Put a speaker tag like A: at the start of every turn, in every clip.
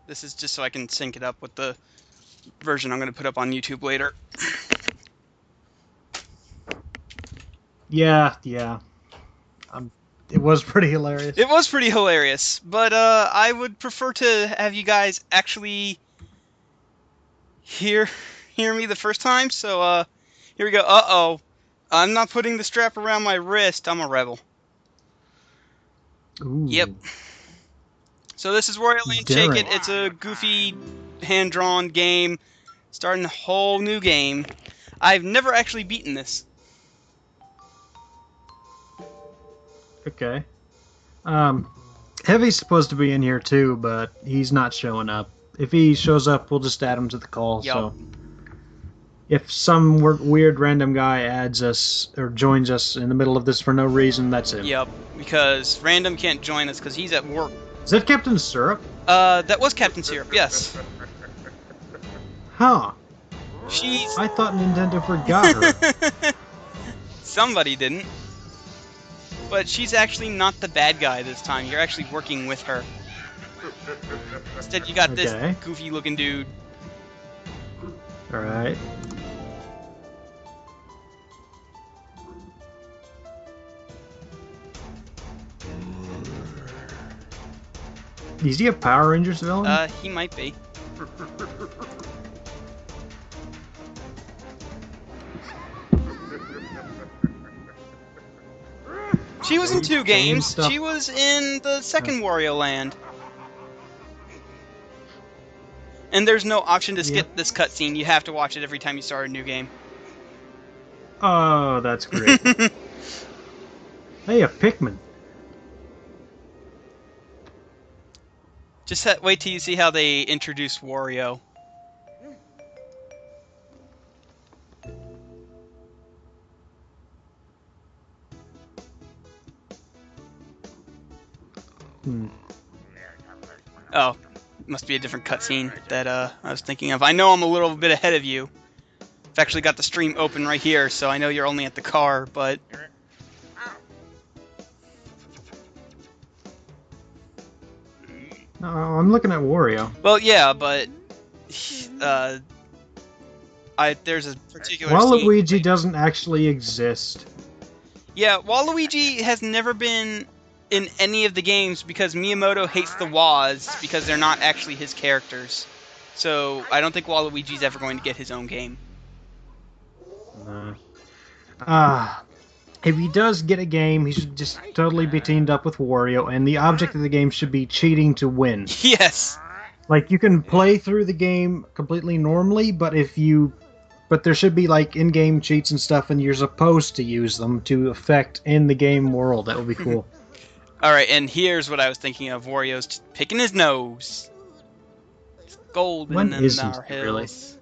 A: This is just so I can sync it up with the version I'm going to put up on YouTube later.
B: Yeah, yeah. It was pretty hilarious.
A: It was pretty hilarious, but I would prefer to have you guys actually hear me the first time. So here we go. Uh-oh. I'm not putting the strap around my wrist. I'm a rebel. Yep.
B: Ooh,
A: So this is Wario Land Shake It.
B: daring.
A: It's a goofy hand-drawn game, starting a whole new game. I've never actually beaten this.
B: Okay. Heavy's supposed to be in here too, but he's not showing up. If he shows up, we'll just add him to the call.
A: Yup.
B: So if some weird random guy adds us or joins us in the middle of this for no reason, that's him.
A: Yep, because Random can't join us because he's at work.
B: Is that Captain Syrup?
A: That was Captain Syrup, yes.
B: Huh.
A: She's...
B: I thought Nintendo forgot her.
A: Somebody didn't. But she's actually not the bad guy this time. You're actually working with her. Instead, you got
B: Okay.
A: this goofy-looking dude.
B: Alright. Is he a Power Rangers villain?
A: He might be. She was in 2 games.
B: stuff.
A: She was in the second Wario Land. And there's no option to skip this cutscene. You have to watch it every time you start a new game.
B: Oh, that's great. Hey, a Pikmin.
A: Just wait till you see how they introduce Wario. Oh, must be a different cutscene that I was thinking of. I know I'm a little bit ahead of you. I've actually got the stream open right here, so I know you're only at the car, but...
B: Oh, I'm looking at Wario.
A: Well, yeah, but... there's a particular
B: Waluigi
A: scene...
B: doesn't actually exist.
A: Yeah, Waluigi has never been in any of the games because Miyamoto hates the Waz because they're not actually his characters. So I don't think Waluigi's ever going to get his own game.
B: If he does get a game, he should just totally be teamed up with Wario, and the object of the game should be cheating to win.
A: Yes!
B: Like, you can play through the game completely normally, but there should be, like, in-game cheats and stuff, and you're supposed to use them to affect in the game world. That would be cool.
A: Alright, and here's what I was thinking of. Wario's picking his nose. It's golden
B: When
A: in
B: isn't
A: our
B: he, really?
A: hills.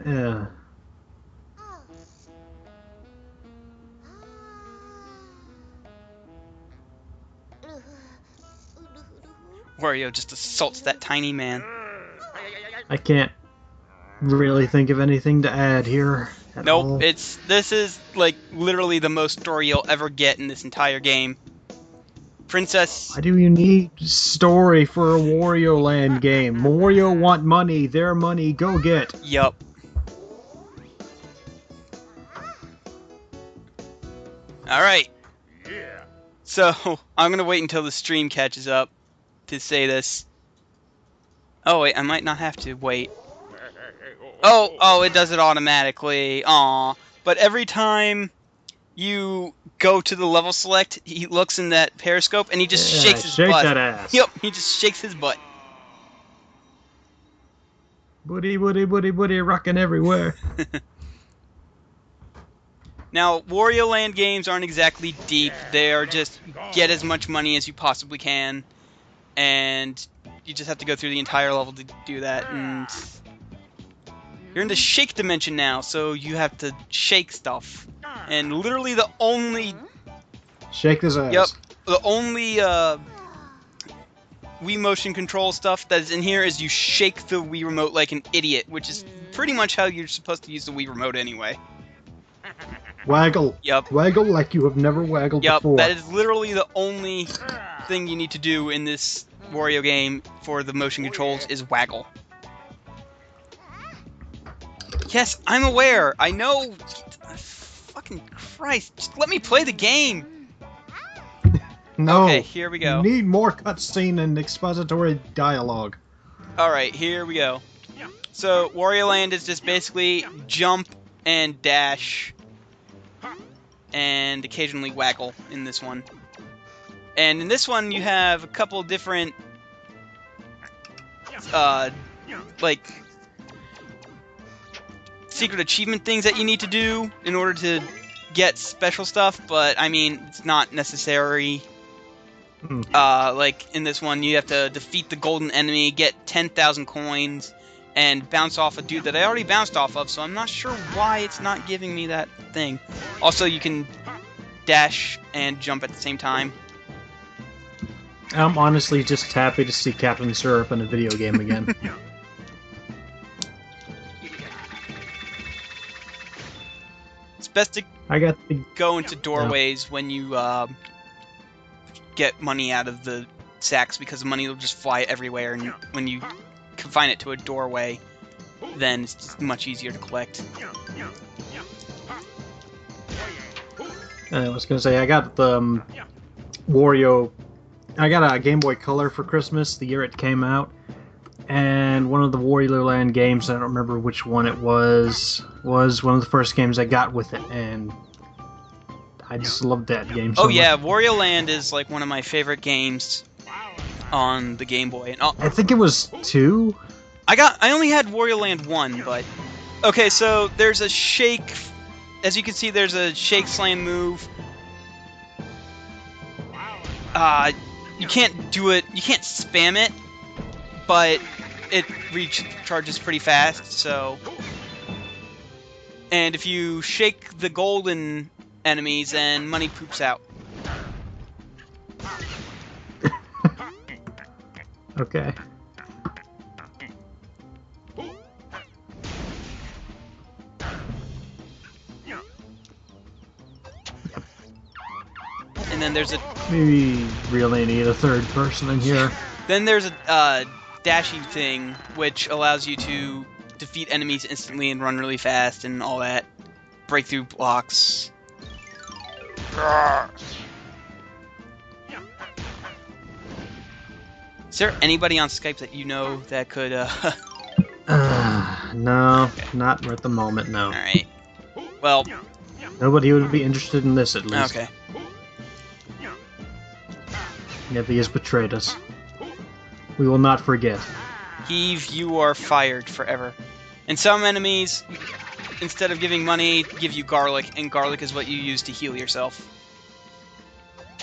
B: Yeah.
A: Wario just assaults that tiny man.
B: I can't really think of anything to add here at all.
A: Nope, this is like literally the most story you'll ever get in this entire game. Princess...
B: Why do you need story for a Wario Land game? Wario want money, their money, go get.
A: Yup. Alright.
C: Yeah.
A: So, I'm gonna wait until the stream catches up to say this. Oh wait, I might not have to wait. Oh, it does it automatically. Aw. But every time you go to the level select, he looks in that periscope and he just shakes his
B: shake
A: butt.
B: that ass.
A: Yep, he just shakes his butt.
B: Booty, booty, booty, booty, rocking everywhere.
A: Now, Wario Land games aren't exactly deep. They are just get as much money as you possibly can, and you just have to go through the entire level to do that. And you're in the shake dimension now, so you have to shake stuff. And literally the only...
B: Shake his ass.
A: Yep. The only Wii motion control stuff that is in here is you shake the Wii remote like an idiot, which is pretty much how you're supposed to use the Wii remote anyway.
B: Waggle.
A: Yep.
B: Waggle like you have never waggled
A: Yep,
B: before.
A: that is literally the only thing you need to do in this Wario game for the motion controls is waggle. Yes, I'm aware. I know. Fucking Christ. Just let me play the game.
B: No.
A: Okay, here we go.
B: You need more cutscene and expository dialogue.
A: Alright, here we go. So, Wario Land is just basically jump and dash and occasionally waggle in this one. And in this one, you have a couple different, like, secret achievement things that you need to do in order to get special stuff, but, I mean, it's not necessary. Like, in this one, you have to defeat the golden enemy, get 10,000 coins, and bounce off a dude that I already bounced off of, so I'm not sure why it's not giving me that thing. Also, you can dash and jump at the same time.
B: I'm honestly just happy to see Captain Syrup in a video game again.
A: It's best to
B: I got the...
A: go into doorways when you get money out of the sacks, because the money will just fly everywhere, and when you confine it to a doorway, then it's just much easier to collect.
B: I was gonna say, I got the Wario... I got a Game Boy Color for Christmas the year it came out, and one of the Wario Land games, I don't remember which one it was one of the first games I got with it, and I just loved that game so much.
A: Yeah, Wario Land is like one of my favorite games on the Game Boy. And
B: I think it was 2?
A: I only had Wario Land 1, but... Okay, so there's a shake... As you can see, there's a shake slam move. You can't do it... You can't spam it, but it recharges pretty fast, so... And if you shake the golden enemies, then money poops out.
B: Okay.
A: And then there's a...
B: Maybe really need a third person in here.
A: Then there's a dashing thing, which allows you to defeat enemies instantly and run really fast and all that. Break through blocks. Is there anybody on Skype that you know that could,
B: No, not at the moment, no.
A: Alright. Well...
B: Nobody would be interested in this, at least.
A: Okay.
B: If he has betrayed us. We will not forget.
A: Heave, you are fired forever. And some enemies, instead of giving money, give you garlic, and garlic is what you use to heal yourself.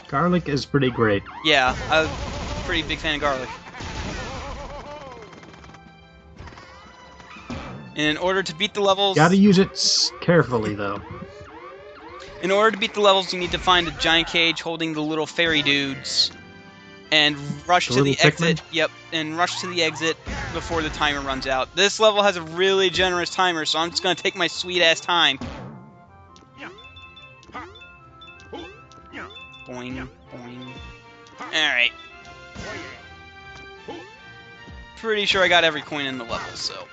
B: Garlic is pretty great.
A: Yeah, I'm a pretty big fan of garlic. And in order to beat the levels...
B: Gotta use it carefully, though.
A: In order to beat the levels, you need to find a giant cage holding the little fairy dudes. And rush to the exit. Yep, and rush to the exit before the timer runs out. This level has a really generous timer, so I'm just gonna take my sweet-ass time. Boing, boing. Alright. Pretty sure I got every coin in the level, so...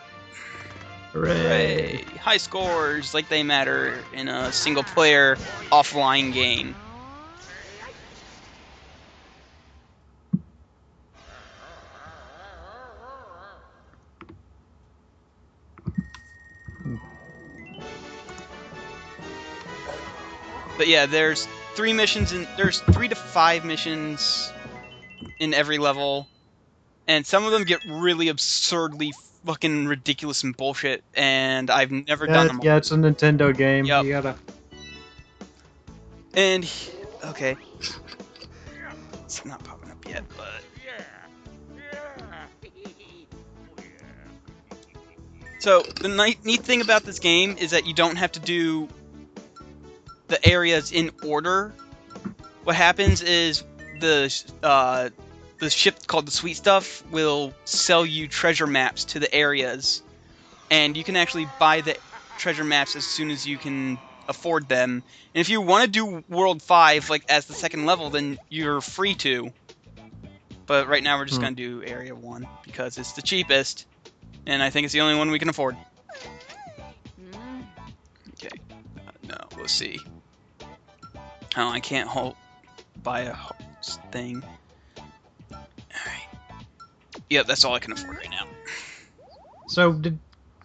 B: Hooray!
A: High scores, like they matter in a single-player, offline game. But yeah, there's 3 missions, and there's 3 to 5 missions in every level, and some of them get really absurdly fucking ridiculous and bullshit, and I've never done them all.
B: Yeah, it's a Nintendo game.
A: Yep.
B: You gotta...
A: And, okay. It's not popping up yet, but... So, the neat thing about this game is that you don't have to do the areas in order. What happens is the ship called the Sweet Stuff will sell you treasure maps to the areas, and you can actually buy the treasure maps as soon as you can afford them. And if you want to do World 5 like as the second level, then you're free to. But right now we're just gonna do Area 1 because it's the cheapest, and I think it's the only one we can afford. Okay, no, let's see. Oh, I can't buy a thing. Alright. Yep, that's all I can afford right now.
B: So, did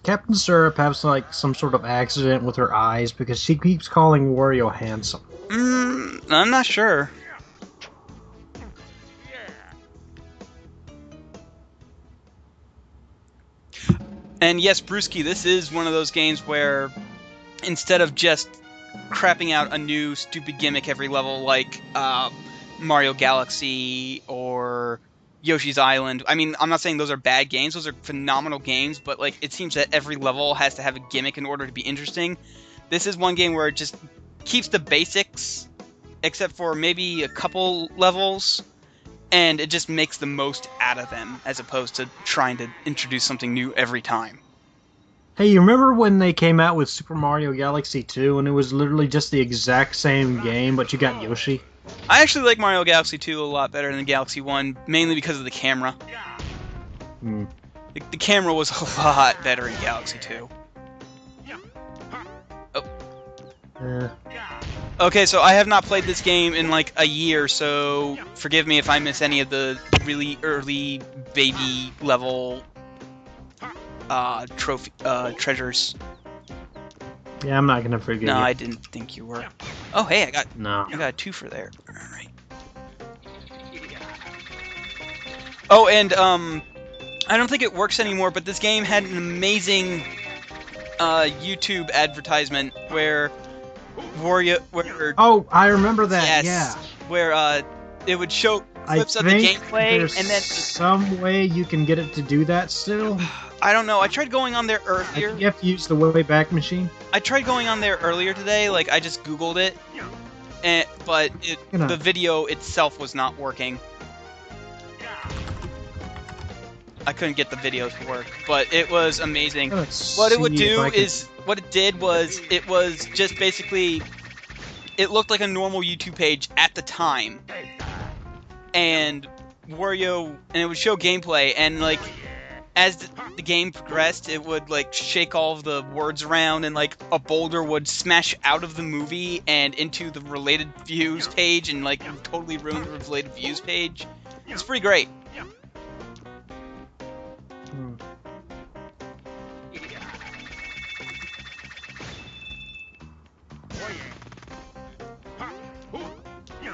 B: Captain Syrup have some sort of accident with her eyes? Because she keeps calling Wario handsome.
A: I'm not sure. And yes, Brewski, this is one of those games where instead of just crapping out a new stupid gimmick every level like Mario Galaxy or Yoshi's Island. I mean, I'm not saying those are bad games. Those are phenomenal games, but like it seems that every level has to have a gimmick in order to be interesting. This is one game where it just keeps the basics, except for maybe a couple levels, and it just makes the most out of them, as opposed to trying to introduce something new every time.
B: Hey, you remember when they came out with Super Mario Galaxy 2 and it was literally just the exact same game, but you got Yoshi?
A: I actually like Mario Galaxy 2 a lot better than Galaxy 1, mainly because of the camera. The camera was a lot better in Galaxy 2. Oh. Okay, so I have not played this game in like a year, so forgive me if I miss any of the really early baby level treasures.
B: Yeah, I'm not gonna forgive you.
A: No, I didn't think you were. Oh, hey, I got a 2 for there. All right. Oh, and I don't think it works anymore, but this game had an amazing YouTube advertisement where
B: oh, I remember that.
A: Yes,
B: yeah.
A: Where it would show clips of the gameplay, and then
B: some way you can get it to do that still.
A: I don't know. I tried going on there earlier.
B: You have to use the Wayback Machine.
A: I tried going on there earlier today. Like I just Googled it, but the video itself was not working. I couldn't get the video to work, but it was amazing. What it would do is, what it did was, it was just basically, it looked like a normal YouTube page at the time, and Wario, and it would show gameplay, and like, as the game progressed, it would like shake all of the words around, and like a boulder would smash out of the movie and into the related views page, and like totally ruin the related views page. It's pretty great.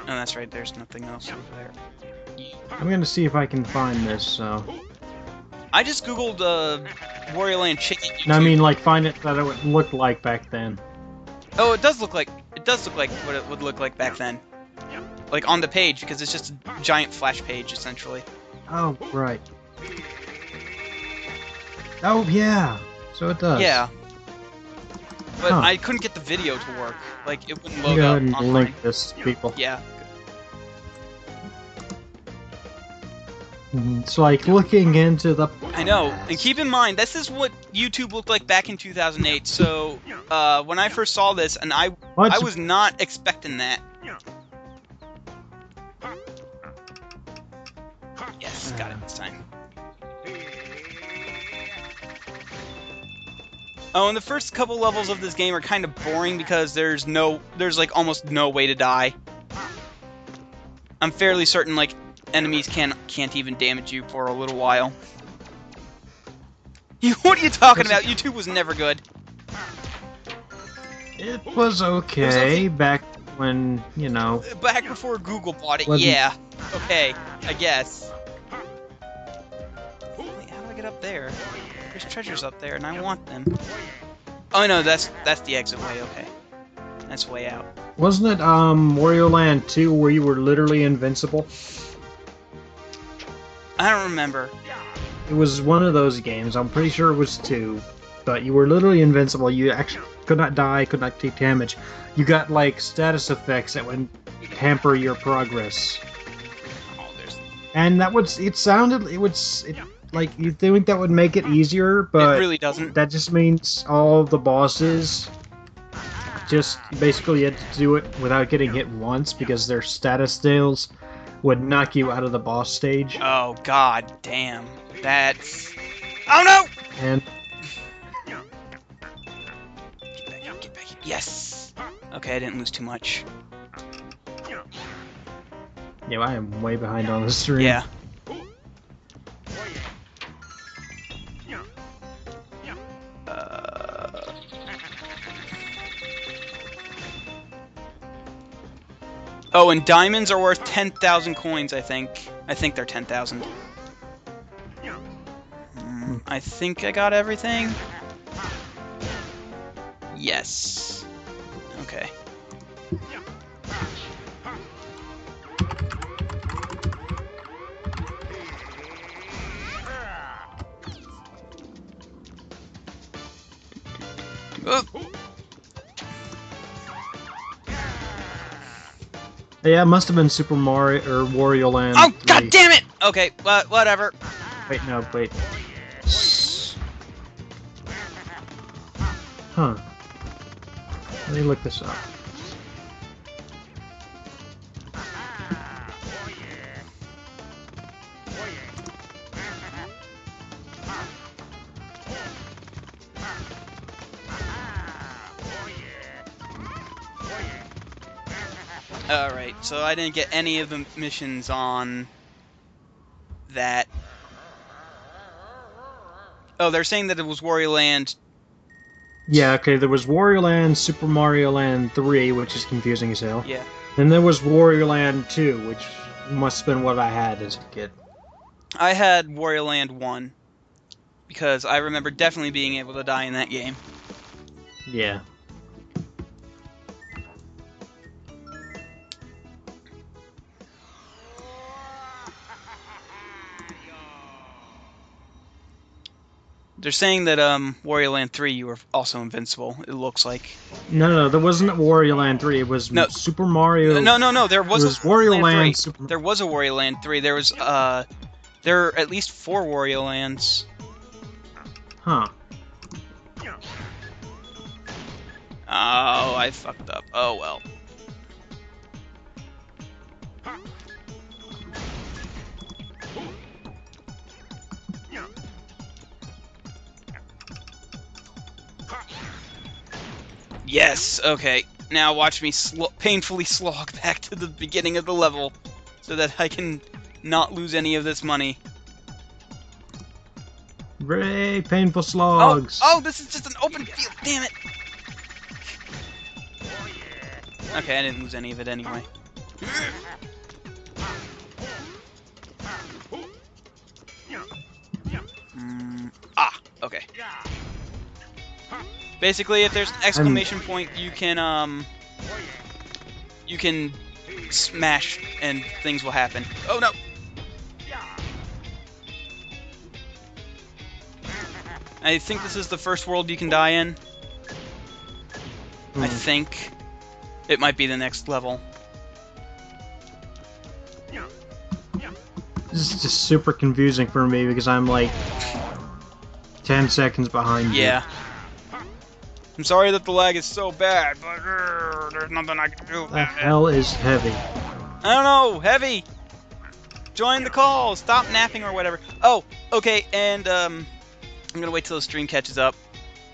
A: Oh, that's right, there's nothing else over there.
B: I'm gonna see if I can find this, so...
A: I just googled Wario Land Chicken YouTube.
B: No, I mean, like, find it that it would look like back then.
A: Oh, it does look like what it would look like back then. Like, on the page, because it's just a giant flash page, essentially.
B: Oh, right. Oh, yeah! So it does.
A: Yeah. But I couldn't get the video to work. Like, it wouldn't load
B: Go
A: up
B: ahead and
A: online.
B: link this to people.
A: Yeah.
B: It's like looking into the...
A: I know, and keep in mind, this is what YouTube looked like back in 2008, so when I first saw this, and I was not expecting that. Yes, got it this time. Oh, and the first couple levels of this game are kind of boring because there's like almost no way to die. I'm fairly certain like enemies can't even damage you for a little while. What are you talking about? YouTube was never good.
B: It was okay back when, you know...
A: Back before Google bought it, yeah. Okay, I guess. Wait, how do I get up there? There's treasures up there, and I want them. Oh no, that's the exit way, okay. That's way out.
B: Wasn't it Wario Land 2 where you were literally invincible?
A: I don't remember.
B: It was one of those games. I'm pretty sure it was 2. But you were literally invincible. You actually could not die, could not take damage. You got, like, status effects that would hamper your progress.
A: Oh,
B: and that would... like, you'd think that would make it easier, but...
A: It really doesn't.
B: That just means all the bosses just basically you had to do it without getting hit once because their status deals would knock you out of the boss stage.
A: Oh, god damn. That's... Oh, no!
B: And
A: Get back. Yes! Okay, I didn't lose too much.
B: yeah, I am way behind on the stream.
A: Yeah. Oh, and diamonds are worth 10,000 coins, I think. I think they're 10,000. I think I got everything. Yes. Okay. Oh.
B: Yeah, it must have been Super Mario or Wario Land.
A: Oh,
B: 3.
A: god damn it! Okay, whatever.
B: Wait, no, wait. Huh. Let me look this up.
A: Alright, so I didn't get any of the missions on that. Oh, they're saying that it was Wario Land.
B: Yeah, okay, there was Wario Land, Super Mario Land 3, which is confusing as hell.
A: Yeah.
B: Then there was Wario Land 2, which must have been what I had as a kid.
A: I had Wario Land 1, because I remember definitely being able to die in that game.
B: Yeah.
A: They're saying that Wario Land 3 you were also invincible, it looks like.
B: No, there wasn't Wario Land 3, it was
A: No.
B: Super Mario...
A: No, there was,
B: it was Wario Land
A: 3.
B: Super...
A: There was a Wario Land 3. There was, there are at least 4 Wario Lands.
B: Huh.
A: Oh, I fucked up. Oh, well. Yes, okay. Now watch me painfully slog back to the beginning of the level so that I can not lose any of this money.
B: Hooray, painful slogs.
A: Oh, this is just an open field, damn it! Okay, I didn't lose any of it anyway. Okay. Basically, if there's an exclamation point, you can smash and things will happen. Oh no! I think this is the first world you can die in. I think. It might be the next level.
B: This is just super confusing for me because I'm like 10 seconds behind you.
A: Yeah. I'm sorry that the lag is so bad, but there's nothing I can do
B: The
A: about it.
B: hell is heavy?
A: I don't know, heavy! Join the call, stop napping or whatever. Oh, okay, and I'm gonna wait till the stream catches up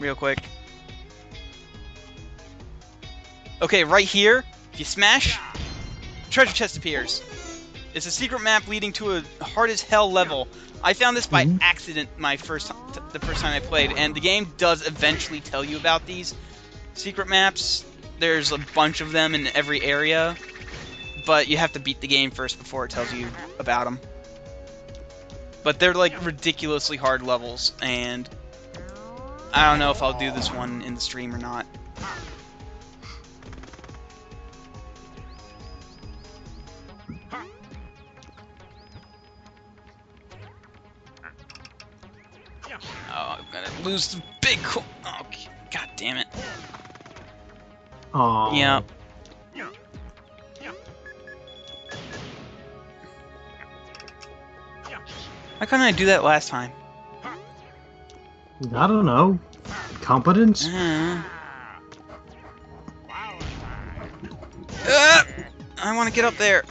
A: real quick. Okay, right here, if you smash, treasure chest appears. It's a secret map leading to a hard as hell level. I found this by accident the first time I played, and the game does eventually tell you about these secret maps. There's a bunch of them in every area, but you have to beat the game first before it tells you about them. But they're like ridiculously hard levels, and I don't know if I'll do this one in the stream or not. Oh, I'm gonna lose the big Oh, god damn it.
B: Aww.
A: Yeah. Why couldn't I do that last time?
B: I don't know. Competence?
A: want to get up there.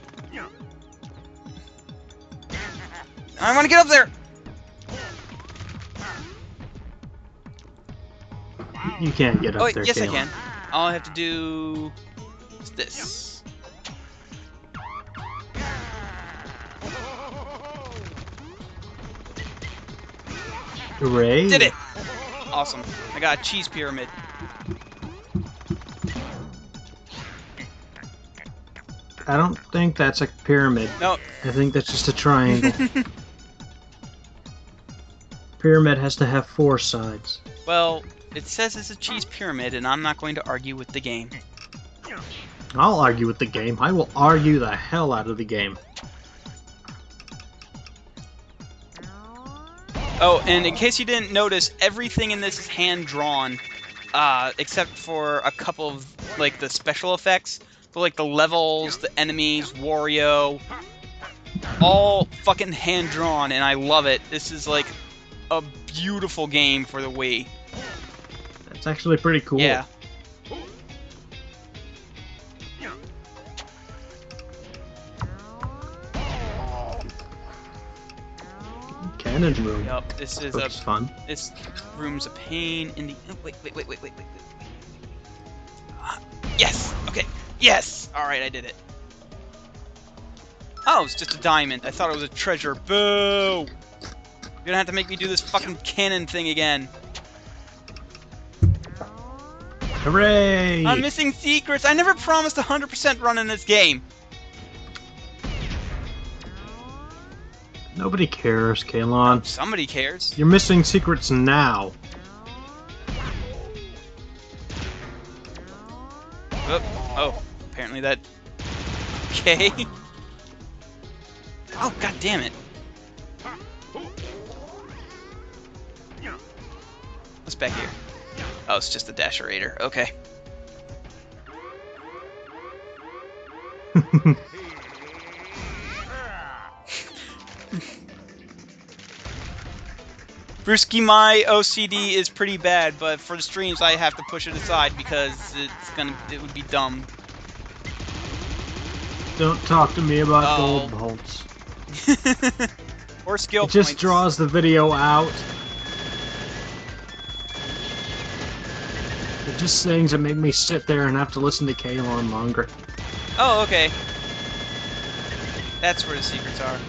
A: I want to get up there.
B: You can't get up
A: Oh, wait,
B: there,
A: yes, I
B: Kalen.
A: can. All I have to do is this.
B: Hooray!
A: Did it! Awesome. I got a cheese pyramid.
B: I don't think that's a pyramid.
A: No.
B: I think that's just a triangle. Pyramid has to have 4 sides.
A: Well, it says it's a cheese pyramid, and I'm not going to argue with the game.
B: I'll argue with the game. I will argue the hell out of the game.
A: Oh, and in case you didn't notice, everything in this is hand-drawn, except for a couple of, like, the special effects. So, like, the levels, the enemies, Wario, all fucking hand-drawn, and I love it. This is, like, a beautiful game for the Wii.
B: That's actually pretty cool.
A: Yeah.
B: Cannon room.
A: Yup, this is
B: Looks fun.
A: This room's a pain in the... Oh, wait. Yes! Okay. Yes! Alright, I did it. Oh, it's just a diamond. I thought it was a treasure. Boo! You're gonna have to make me do this fucking cannon thing again.
B: Hooray!
A: I'm missing secrets! I never promised 100% run in this game!
B: Nobody cares, Kalon.
A: Somebody cares.
B: You're missing secrets now.
A: Oh, apparently that... Okay. Oh, god damn it. What's back here? Oh, it's just the Dasherator. Okay. Brewski, my OCD is pretty bad, but for the streams I have to push it aside because it would be dumb.
B: Don't talk to me about
A: Oh.
B: gold bolts.
A: Or skill
B: It just
A: points.
B: draws the video out. They're just things that make me sit there and have to listen to Kalon longer.
A: Oh, okay. That's where the secrets are.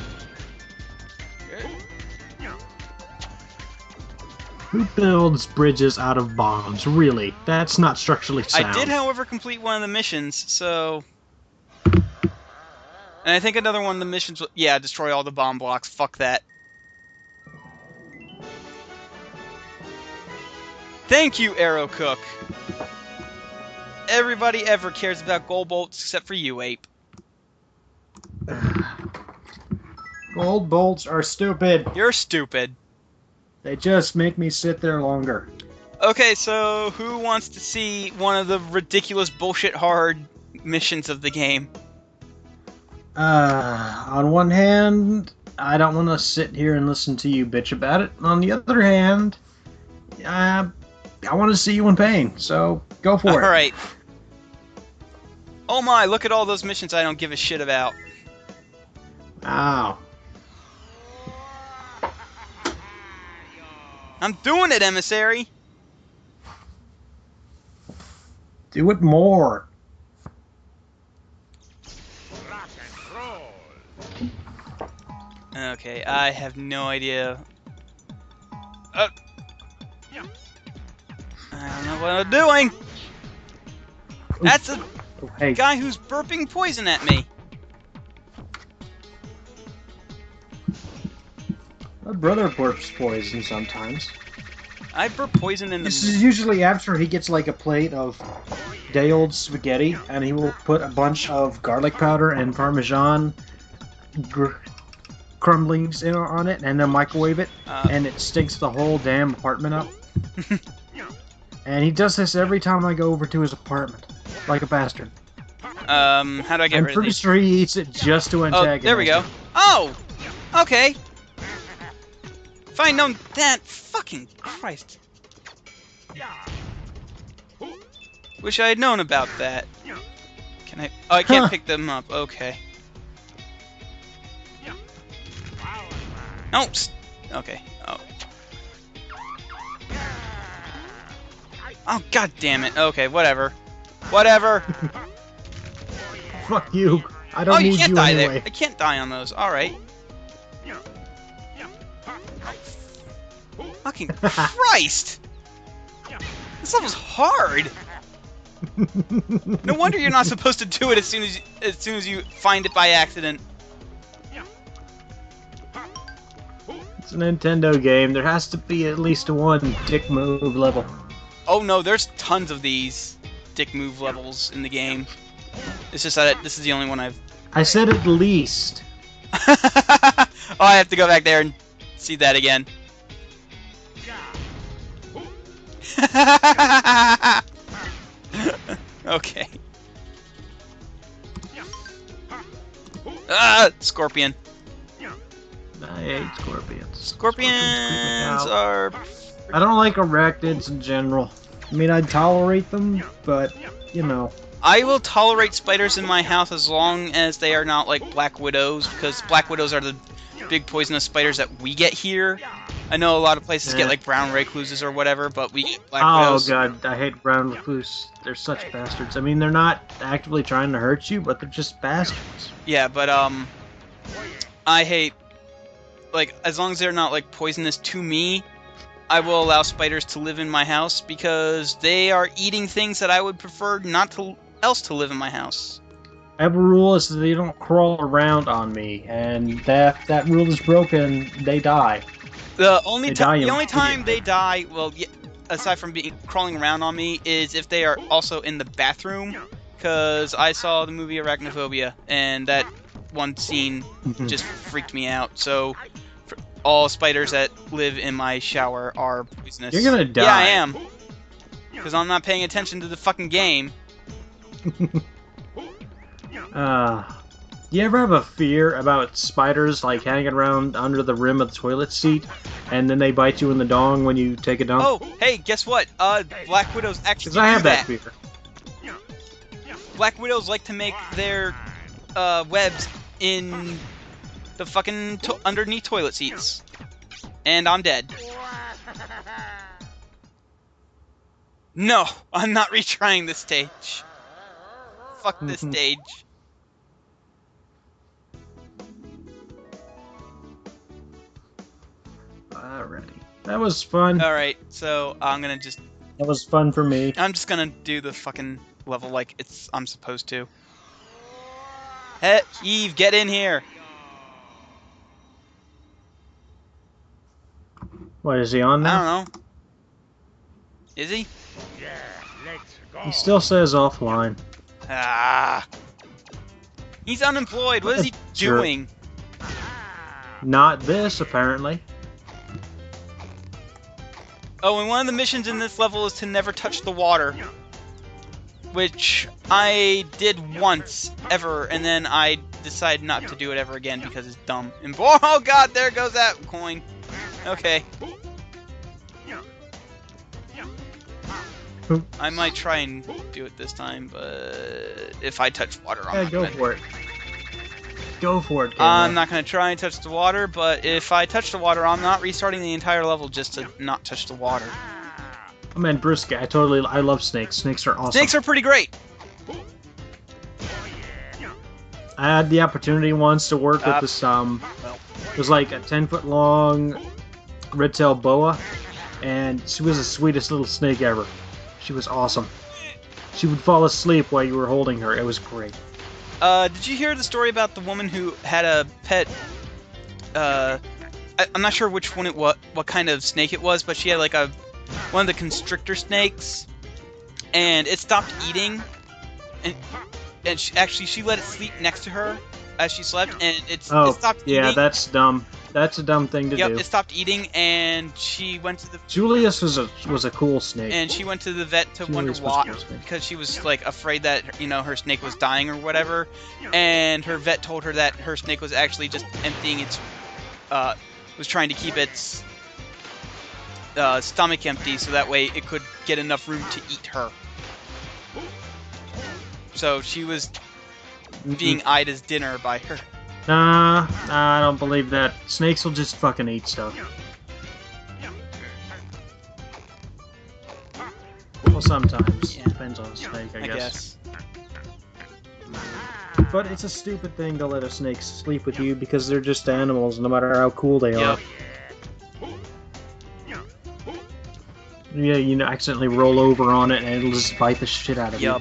B: Who builds bridges out of bombs? Really? That's not structurally sound.
A: I did, however, complete one of the missions, so... And I think another one of the missions... Yeah, destroy all the bomb blocks. Fuck that. Thank you, Arrow Cook. Everybody ever cares about gold bolts except for you, Ape.
B: Gold bolts are stupid.
A: You're stupid.
B: They just make me sit there longer.
A: Okay, so who wants to see one of the ridiculous bullshit hard missions of the game?
B: On one hand, I don't want to sit here and listen to you bitch about it. On the other hand, I want to see you in pain, so go for it.
A: Alright. Oh my, look at all those missions I don't give a shit about.
B: Ow.
A: I'm doing it, Emissary!
B: Do it more.
A: Okay, I have no idea. I don't know what I'm doing! That's a
B: Oh, hey,
A: guy who's burping poison at me!
B: my brother burps poison sometimes.
A: I burp poison in
B: This
A: the...
B: is usually after he gets like a plate of day-old spaghetti, and he will put a bunch of garlic powder and Parmesan crumblings on it, and then microwave it, and it stinks the whole damn apartment up. And he does this every time I go over to his apartment, like a bastard.
A: How do I get
B: I'm
A: rid of
B: pretty
A: these?
B: sure he eats it just to
A: Oh,
B: antagonize.
A: there we go.
B: him.
A: Oh! Okay. If I'd known that, fucking Christ. Wish I had known about that. Can I? Oh, I can't pick them up. Okay. No. Okay. Oh. Oh, god damn it. Okay, whatever. Whatever.
B: Fuck you. I
A: Oh,
B: don't
A: you
B: need
A: can't
B: you
A: die
B: anyway.
A: there. I can't die on those. Alright. Fucking Christ! This level's hard! No wonder you're not supposed to do it as soon as you find it by accident.
B: It's a Nintendo game. There has to be at least one dick move level.
A: Oh no, there's tons of these dick move levels in the game. It's just that this is the only one I've...
B: I said at least.
A: Oh, I have to go back there and see that again. Okay. Ah, Scorpion.
B: I hate scorpions.
A: Scorpions are...
B: I don't like arachnids in general. I mean, I'd tolerate them, but, you know.
A: I will tolerate spiders in my house as long as they are not like black widows, because black widows are the big poisonous spiders that we get here. I know a lot of places get like brown recluses or whatever, but we get black widows.
B: Oh god, I hate brown recluse. They're such bastards. I mean, they're not actively trying to hurt you, but they're just bastards.
A: Yeah, but I hate, like, as long as they're not like poisonous to me, I will allow spiders to live in my house because they are eating things that I would prefer not else to live in my house.
B: I have a rule is that they don't crawl around on me, and that rule is broken. They die.
A: The only time they die, well, yeah, aside from crawling around on me, is if they are also in the bathroom. Because I saw the movie Arachnophobia, and that one scene just freaked me out. So all spiders that live in my shower are poisonous.
B: You're gonna die.
A: Yeah, I am. Because I'm not paying attention to the fucking game.
B: You ever have a fear about spiders like hanging around under the rim of the toilet seat, and then they bite you in the dong when you take a dump?
A: Oh, hey, guess what? Black widows actually do
B: I have that fear.
A: Black widows like to make their webs in the fucking underneath toilet seats, and I'm dead. No, I'm not retrying this stage. Fuck this stage.
B: Alrighty. That was fun.
A: Alright, so I'm gonna just...
B: That was fun for me.
A: I'm just gonna do the fucking level like I'm supposed to. Hey, Eve, get in here!
B: What, is he on now?
A: I don't know. Is he?
B: He still says offline.
A: Ah. He's unemployed. What is he doing?
B: Not this, apparently.
A: Oh, and one of the missions in this level is to never touch the water. Which I did once, ever, and then I decided not to do it ever again because it's dumb. And oh god, there goes that coin. Okay. I might try and do it this time, but if I touch water, I'm not
B: go for it. Go for it.
A: I'm not going to try and touch the water, but if I touch the water, I'm not restarting the entire level just to not touch the water.
B: Oh man, Brisket, I love snakes. Snakes are awesome.
A: Snakes are pretty great!
B: I had the opportunity once to work with this, it was like a 10-foot long red-tailed boa, and she was the sweetest little snake ever. She was awesome. She would fall asleep while you were holding her. It was great.
A: Did you hear the story about the woman who had a pet, I'm not sure which one what kind of snake it was, but she had like one of the constrictor snakes, and it stopped eating, and she let it sleep next to her as she slept, and it stopped eating.
B: Yeah, that's dumb. That's a dumb thing to do.
A: Yep, it stopped eating, and she went to the...
B: Julius was a cool snake.
A: And she went to the vet to wonder why, because she was like afraid that, you know, her snake was dying or whatever, and her vet told her that her snake was actually just emptying its... was trying to keep its stomach empty so that way it could get enough room to eat her. So she was being eyed as dinner by her.
B: Nah, I don't believe that. Snakes will just fucking eat stuff. Well, sometimes.
A: Yeah.
B: Depends on the snake, I guess. But it's a stupid thing to let a snake sleep with you because they're just animals, no matter how cool they are. Yeah, you accidentally roll over on it and it'll just bite the shit out of you.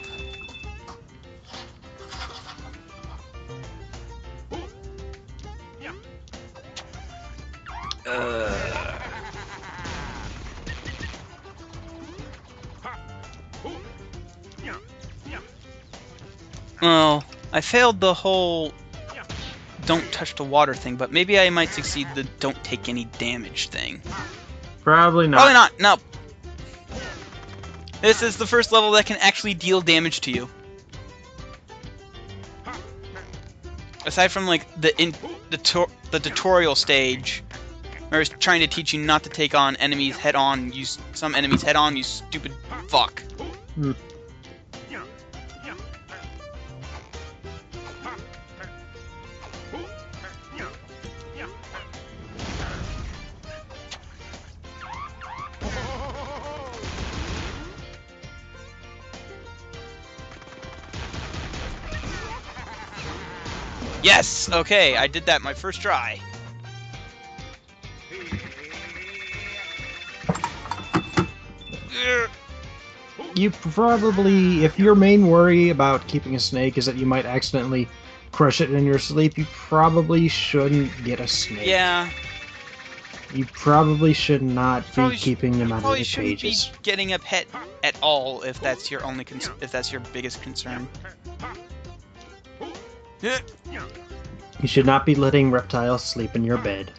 A: Well, I failed the whole don't touch the water thing, but maybe I might succeed the don't take any damage thing.
B: Probably not.
A: Probably not, no. This is the first level that can actually deal damage to you. Aside from, like, the tutorial stage, where it's trying to teach you not to take on enemies head-on, some enemies head-on, you stupid fuck.
B: Hmm.
A: Yes! Okay, I did that my first try.
B: You probably, if your main worry about keeping a snake is that you might accidentally crush it in your sleep, you probably shouldn't get a snake.
A: Yeah.
B: You probably should not be keeping them out of
A: Probably
B: the
A: shouldn't
B: cages.
A: be getting a pet at all if that's your only if that's your biggest concern.
B: You should not be letting reptiles sleep in your bed,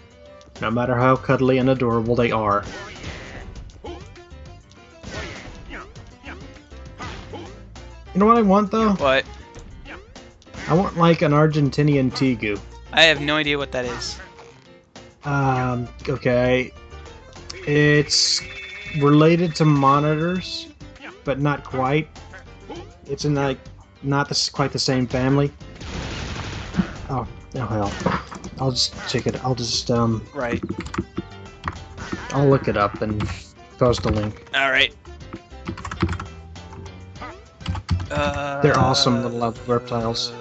B: no matter how cuddly and adorable they are. You know what I want, though?
A: What?
B: I want, like, an Argentinian tegu.
A: I have no idea what that is.
B: Okay. It's related to monitors, but not quite. It's in, like, not quite the same family. Oh hell. I'll just check it. I'll just,
A: Right.
B: I'll look it up and post a link.
A: Alright.
B: They're awesome little reptiles.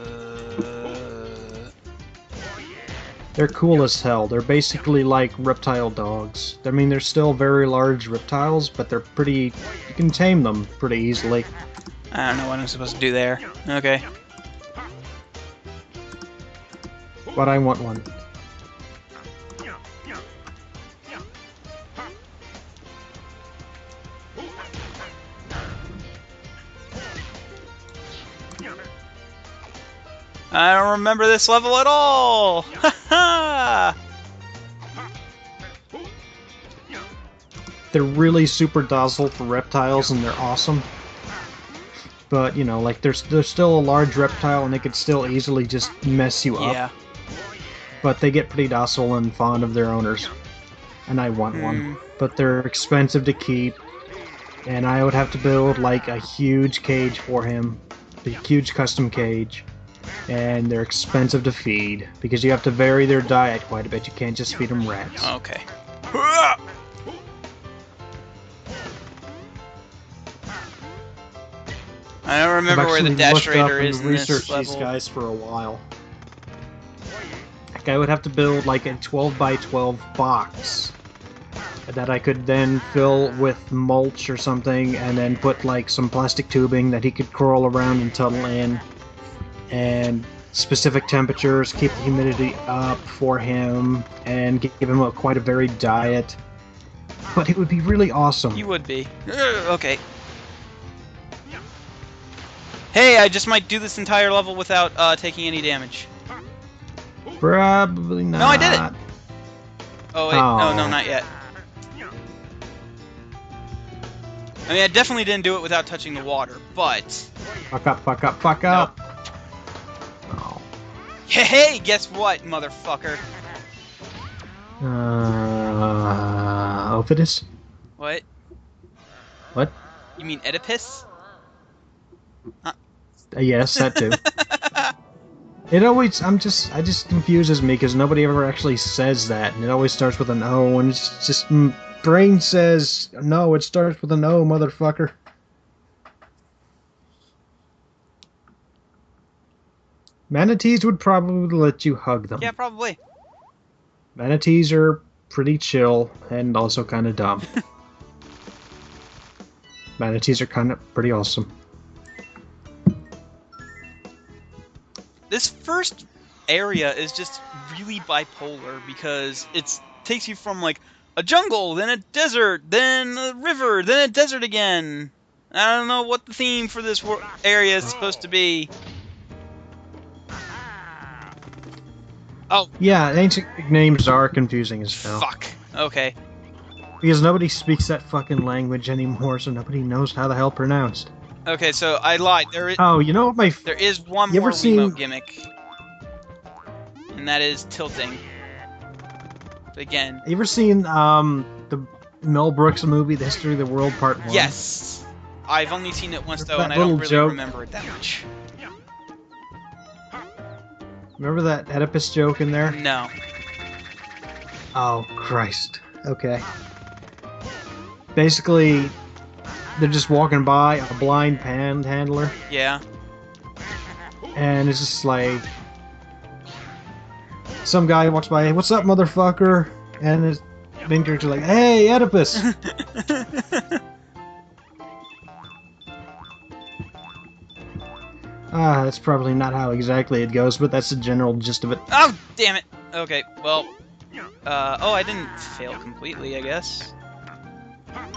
B: They're cool as hell. They're basically like reptile dogs. I mean, they're still very large reptiles, but they're pretty... You can tame them pretty easily.
A: I don't know what I'm supposed to do there. Okay.
B: But I want one.
A: I don't remember this level at all! Haha!
B: They're really super docile for reptiles, and they're awesome. But, you know, like, they're still a large reptile, and they could still easily just mess you up.
A: Yeah.
B: But they get pretty docile and fond of their owners. And I want one. But they're expensive to keep. And I would have to build, like, a huge cage for him. A huge custom cage. And they're expensive to feed. Because you have to vary their diet quite a bit. You can't just feed them rats.
A: Okay. I don't remember where the dash raider is in this
B: researched
A: level.
B: these guys for a while. Like, I would have to build like a 12 by 12 box that I could then fill with mulch or something, and then put like some plastic tubing that he could crawl around and tunnel in, and specific temperatures, keep the humidity up for him, and give him quite a varied diet. But it would be really awesome.
A: You would be. Okay. Hey, I just might do this entire level without taking any damage.
B: Probably not.
A: No, I did it! Oh, wait.
B: Oh.
A: No, not yet. I mean, I definitely didn't do it without touching the water, but...
B: Fuck up, fuck up, fuck up! Oh.
A: Hey, guess what, motherfucker?
B: Ophidus?
A: What?
B: What?
A: You mean Oedipus?
B: Yes, that too. It always, I just confuses me because nobody ever actually says that, and it always starts with an O, and it's just, brain says, no, it starts with an O, motherfucker. Manatees would probably let you hug them.
A: Yeah, probably.
B: Manatees are pretty chill, and also kind of dumb. Manatees are kind of pretty awesome.
A: This first area is just really bipolar because it takes you from like a jungle, then a desert, then a river, then a desert again. I don't know what the theme for this area is supposed to be. Oh.
B: Yeah, ancient Greek names are confusing as hell.
A: Fuck. Okay.
B: Because nobody speaks that fucking language anymore, so nobody knows how the hell pronounced.
A: Okay, so I lied.
B: Oh, you know what
A: there is one more Wiimote gimmick. And that is tilting. But again...
B: You ever seen, the Mel Brooks movie, The History of the World, Part 1?
A: Yes! I've only seen it once, though, and I don't really remember it that much.
B: Remember that Oedipus joke in there?
A: No.
B: Oh, Christ. Okay. Basically, they're just walking by a blind panhandler.
A: Yeah.
B: And it's just like... Some guy walks by, hey, what's up, motherfucker? And his main character's like, hey, Oedipus! That's probably not how exactly it goes, but that's the general gist of it.
A: Oh, damn it! Okay, well... oh, I didn't fail completely, I guess.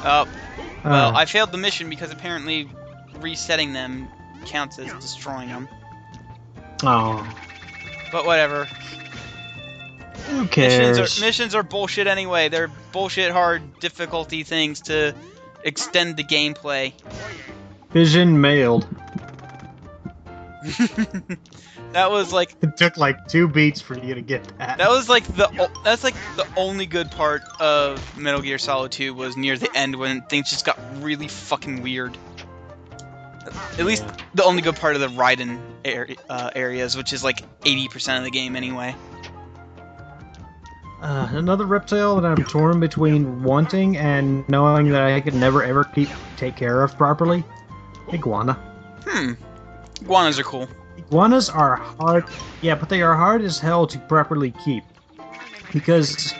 A: Well, I failed the mission because apparently resetting them counts as destroying them.
B: Oh.
A: But whatever.
B: Who cares?
A: Missions are bullshit anyway. They're bullshit hard difficulty things to extend the gameplay.
B: Vision mailed.
A: That was like...
B: It took like 2 beats for you to get that.
A: That was like that's like the only good part of Metal Gear Solid 2 was near the end when things just got really fucking weird. At least the only good part of the Raiden areas, which is like 80% of the game anyway.
B: Another reptile that I'm torn between wanting and knowing that I could never ever take care of properly. Iguana.
A: Iguanas are cool.
B: Iguanas are hard, yeah, but they are hard as hell to properly keep. Because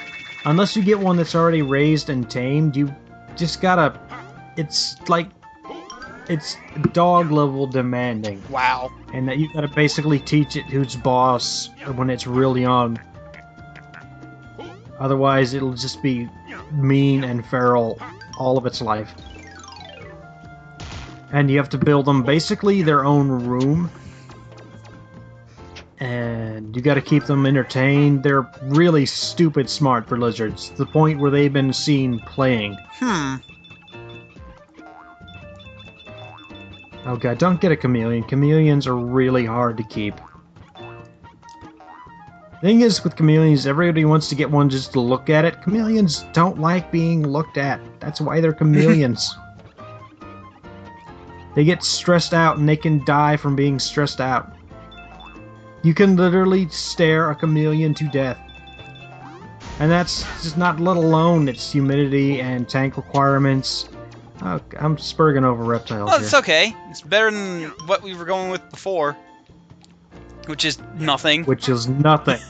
B: unless you get one that's already raised and tamed, you just gotta... It's like... It's dog level demanding.
A: Wow.
B: And that you gotta basically teach it who's boss when it's real young. Otherwise, it'll just be mean and feral all of its life. And you have to build them basically their own room. And you gotta keep them entertained. They're really stupid smart for lizards, to the point where they've been seen playing. Oh god, don't get a chameleon. Chameleons are really hard to keep. Thing is, with chameleons, everybody wants to get one just to look at it. Chameleons don't like being looked at. That's why they're chameleons. They get stressed out and they can die from being stressed out. You can literally stare a chameleon to death. And that's just not let alone its humidity and tank requirements. Oh, I'm spurging over reptiles
A: here. It's okay. It's better than what we were going with before. Which is nothing.
B: Which is nothing.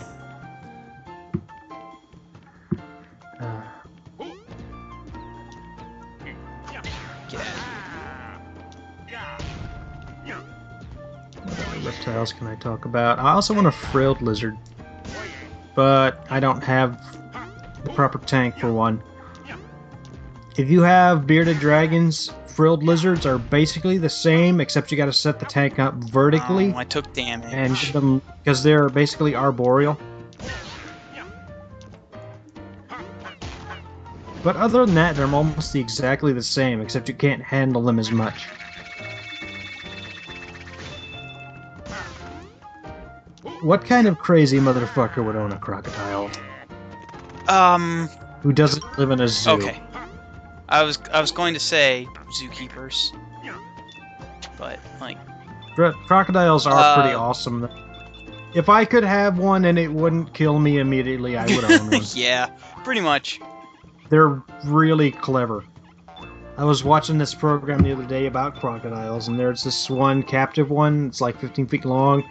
A: Get out of here.
B: What other reptiles can I talk about? I also want a frilled lizard. But I don't have the proper tank for one. If you have bearded dragons, frilled lizards are basically the same, except you gotta set the tank up vertically.
A: Oh, I took damage.
B: And get them, because they're basically arboreal. But other than that, they're almost exactly the same, except you can't handle them as much. What kind of crazy motherfucker would own a crocodile? Who doesn't live in a zoo?
A: Okay. I was going to say zookeepers, but like
B: crocodiles are pretty awesome. If I could have one and it wouldn't kill me immediately, I would own one.
A: Yeah, pretty much.
B: They're really clever. I was watching this program the other day about crocodiles, and there's this one captive one. It's like 15 feet long,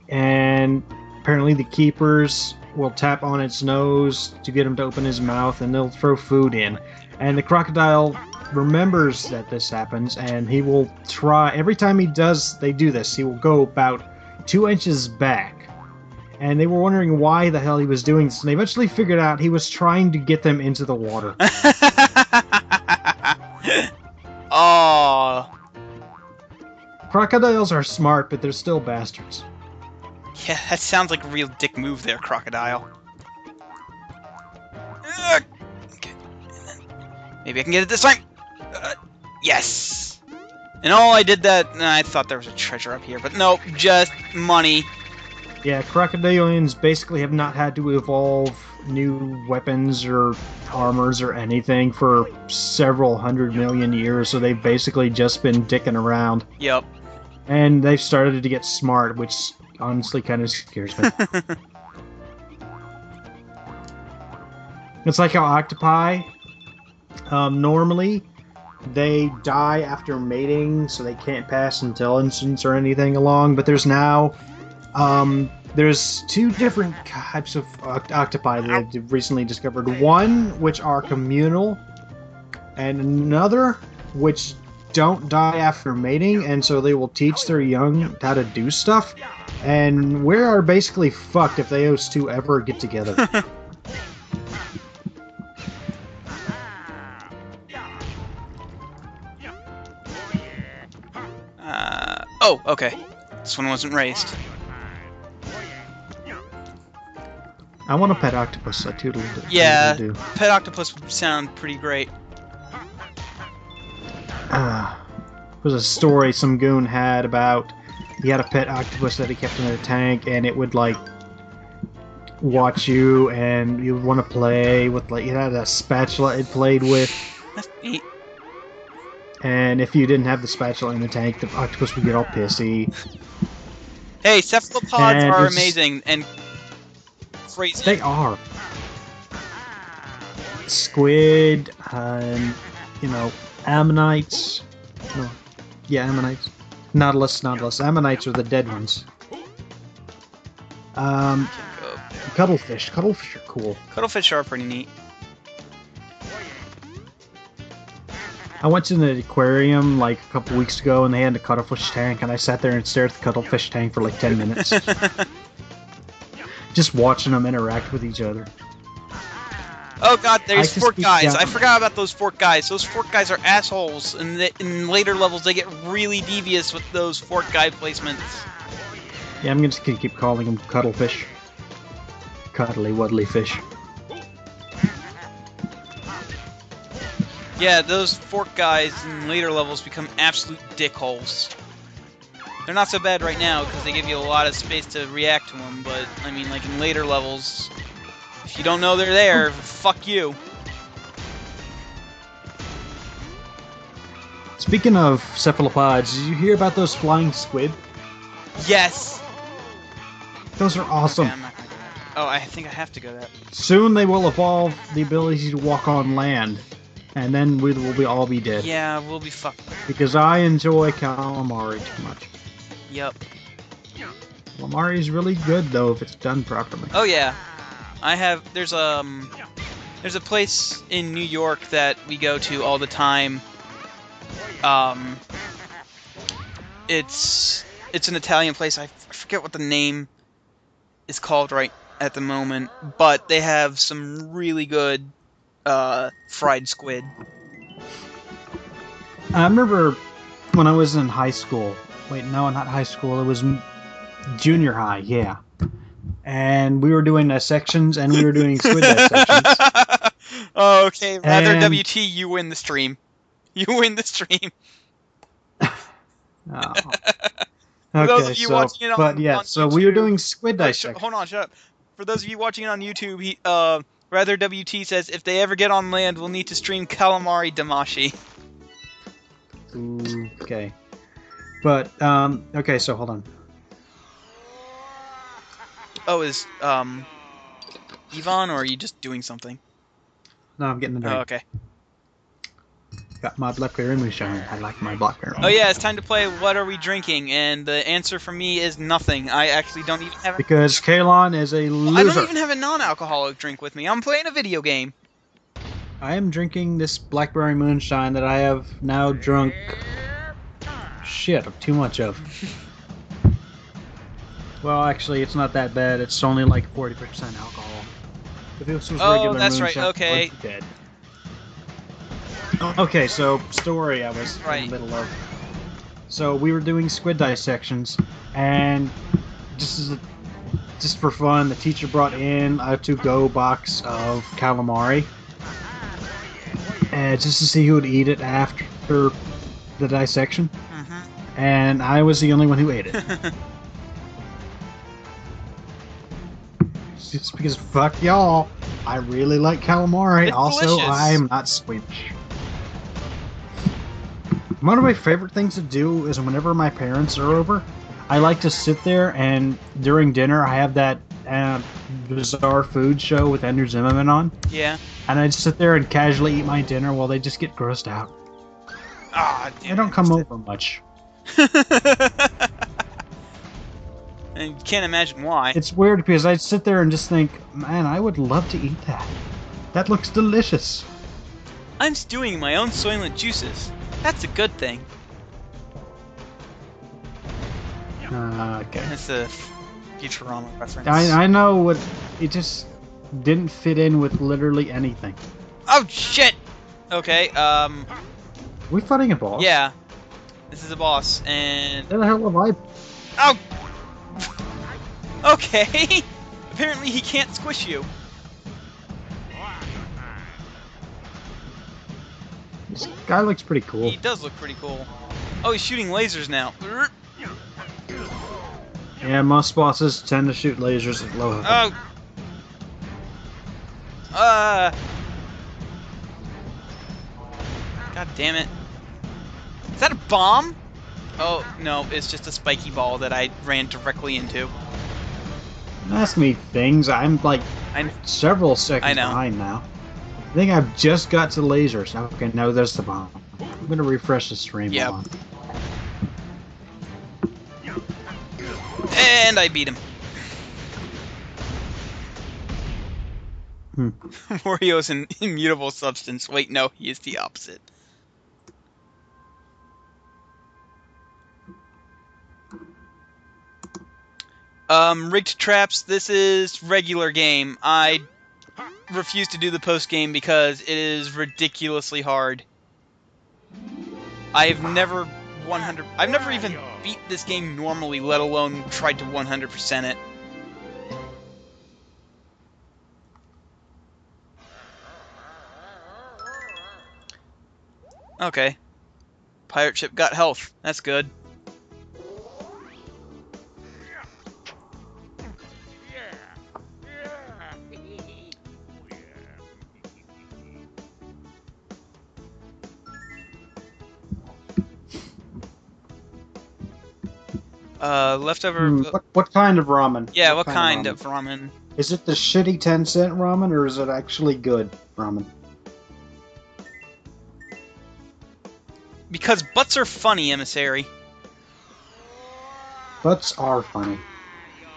B: and apparently the keepers will tap on its nose to get him to open his mouth, and they'll throw food in. And the crocodile remembers that this happens, and he will try. Every time they do this, he will go about 2 inches back. And they were wondering why the hell he was doing this, and they eventually figured out he was trying to get them into the water.
A: Oh.
B: Crocodiles are smart, but they're still bastards.
A: Yeah, that sounds like a real dick move there, crocodile. Okay. Maybe I can get it this time. Yes. And I did that. I thought there was a treasure up here, but nope, just money.
B: Yeah, crocodilians basically have not had to evolve new weapons or armors or anything for several 100 million years, so they've basically just been dicking around.
A: Yep.
B: And they've started to get smart, which honestly kind of scares me. It's like how octopi, normally, they die after mating, so they can't pass intelligence or anything along, but there's now... there's 2 different types of octopi that they've recently discovered. One, which are communal, and another, which don't die after mating, and so they will teach their young how to do stuff. And we are basically fucked if those 2 ever get together.
A: Oh, okay. This one wasn't raised.
B: I want a pet octopus. I totally do.
A: Yeah,
B: do.
A: pet octopus would sound pretty great.
B: There was a story some goon had about he had a pet octopus that he kept in a tank, and it would like watch you, and you would want to play with, like, it had a spatula it played with.
A: That's neat.
B: And if you didn't have the spatula in the tank, the octopus would get all pissy.
A: Hey, cephalopods are amazing and crazy.
B: They are. Squid, ammonites. No. Yeah, ammonites. Nautilus. Ammonites are the dead ones. Cuttlefish. Cuttlefish are cool.
A: Cuttlefish are pretty neat.
B: I went to the aquarium like a couple weeks ago, and they had a cuttlefish tank, and I sat there and stared at the cuttlefish tank for like 10 minutes. Just watching them interact with each other.
A: Oh god, there's fork guys. I forgot about those fork guys. Those fork guys are assholes, and in later levels they get really devious with those fork guy placements.
B: Yeah, I'm just gonna keep calling them cuttlefish. Cuddly wuddly fish.
A: Yeah, those fork guys in later levels become absolute dickholes. They're not so bad right now because they give you a lot of space to react to them, but I mean, like in later levels, if you don't know they're there, fuck you.
B: Speaking of cephalopods, did you hear about those flying squid?
A: Yes!
B: Those are awesome.
A: Okay, I'm not gonna go that. Oh, I think I have to go that.
B: Soon they will evolve the ability to walk on land, and then we will all be dead.
A: Yeah, we'll be fucked.
B: Because I enjoy calamari too much.
A: Yep.
B: Calamari is really good though if it's done properly.
A: Oh yeah. There's a place in New York that we go to all the time. It's an Italian place. I forget what the name is called right at the moment, but they have some really good fried squid.
B: I remember when I was in high school. Wait, no, not high school. It was junior high, yeah. And we were doing dissections, and we were doing squid dissections.
A: Oh, okay. Rather WT, you win the stream. You win the stream.
B: Oh.
A: For those
B: Okay,
A: of you
B: so,
A: watching it on
B: so
A: YouTube,
B: we were doing squid dissections.
A: Hold on, shut up. For those of you watching it on YouTube, Rather WT says, if they ever get on land, we'll need to stream calamari damashi.
B: Okay. But, okay, so hold on.
A: Oh, is Yvonne, or are you just doing something?
B: No, I'm getting a
A: Oh,
B: drink.
A: okay.
B: Got my blackberry moonshine. I like my blackberry.
A: Oh yeah, it's time to play What Are We Drinking? And the answer from me is nothing. I actually don't even have.
B: Because Kalon is a
A: I don't
B: loser.
A: even have a non-alcoholic drink with me. I'm playing a video game.
B: I am drinking this blackberry moonshine that I have now drunk. Shit, too much of. Well, actually, it's not that bad. It's only like 40% alcohol. If this was
A: Oh,
B: regular
A: that's right.
B: moonshine,
A: Okay.
B: I'd be dead. Okay, so story I was
A: Right.
B: in the middle of. So we were doing squid dissections, and just for fun, the teacher brought in a to-go box of calamari, and just to see who would eat it after the dissection.
A: Mm-hmm.
B: And I was the only one who ate it. Just because fuck y'all, I really like calamari.
A: It's
B: also,
A: delicious.
B: I'm not squeamish. One of my favorite things to do is whenever my parents are over, I like to sit there and during dinner I have that bizarre food show with Andrew Zimmerman on.
A: Yeah.
B: And I just sit there and casually eat my dinner while they just get grossed out.
A: Ah,
B: They don't come over much.
A: And you can't imagine why.
B: It's weird because I sit there and just think, man, I would love to eat that. That looks delicious.
A: I'm stewing my own soylent juices. That's a good thing.
B: Okay.
A: That's a Futurama reference.
B: I know what it just didn't fit in with literally anything.
A: Oh shit! Okay,
B: We fighting a boss?
A: yeah. This is a boss, and...
B: Where the hell have I?
A: Oh! Okay! Apparently he can't squish you.
B: This guy looks pretty cool.
A: He does look pretty cool. Oh, he's shooting lasers now.
B: Yeah, most bosses tend to shoot lasers at low health.
A: Oh! God damn it. Is that a bomb? Oh, no, it's just a spiky ball that I ran directly into.
B: Don't ask me things. I'm like several seconds
A: I know.
B: behind now. I think I've just got to the lasers. Okay, now there's the bomb. I'm gonna refresh the stream.
A: Yep.
B: Hold on.
A: And I beat him. Wario's an immutable substance. Wait, no, he is the opposite. Rigged traps. This is regular game. I refuse to do the post game because it is ridiculously hard. I've never even beat this game normally, let alone tried to 100% it. Okay. Pirate ship got health. That's good. Leftover...
B: What kind of ramen?
A: Yeah, what kind of ramen?
B: Is it the shitty 10-cent ramen, or is it actually good ramen?
A: Because butts are funny, emissary.
B: Butts are funny.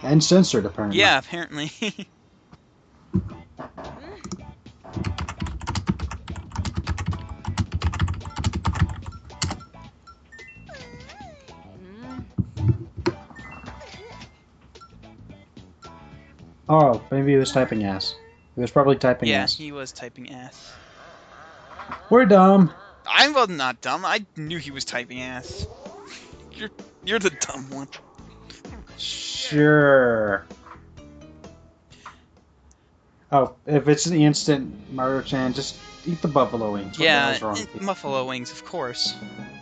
B: And censored, apparently.
A: Yeah, apparently.
B: Oh, maybe he was typing ass. He was probably typing ass.
A: Yeah, he was typing ass.
B: We're dumb.
A: I was not dumb. I knew he was typing ass. You're the dumb one.
B: Sure. Oh, if it's the instant Maruchan, just eat the buffalo wings. What the
A: Yeah,
B: hell's wrong with you?
A: buffalo wings, of course.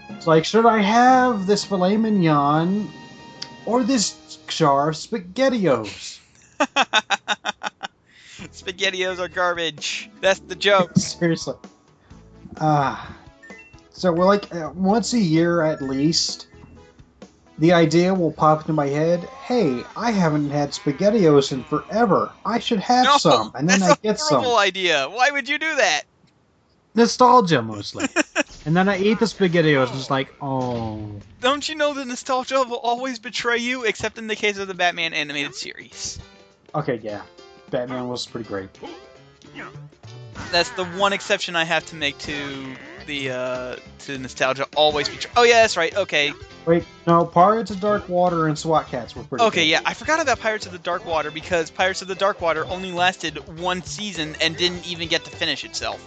B: It's like, should I have this filet mignon or this jar of SpaghettiOs?
A: SpaghettiOs are garbage. That's the joke.
B: Seriously. So we're like once a year at least, the idea will pop into my head, hey, I haven't had SpaghettiOs in forever. I should have
A: No,
B: some. And then
A: that's
B: I
A: a
B: get some.
A: horrible idea. Why would you do that?
B: Nostalgia, mostly. And then I eat the SpaghettiOs and it's like, oh.
A: Don't you know that nostalgia will always betray you, except in the case of the Batman animated series?
B: Okay, yeah. Batman was pretty great.
A: That's the one exception I have to make to the nostalgia. Always betray. Oh yeah, that's right. Okay.
B: Wait, no, Pirates of Dark Water and SWAT Cats were pretty
A: Okay,
B: good.
A: yeah, I forgot about Pirates of the Dark Water because Pirates of the Dark Water only lasted one season and didn't even get to finish itself.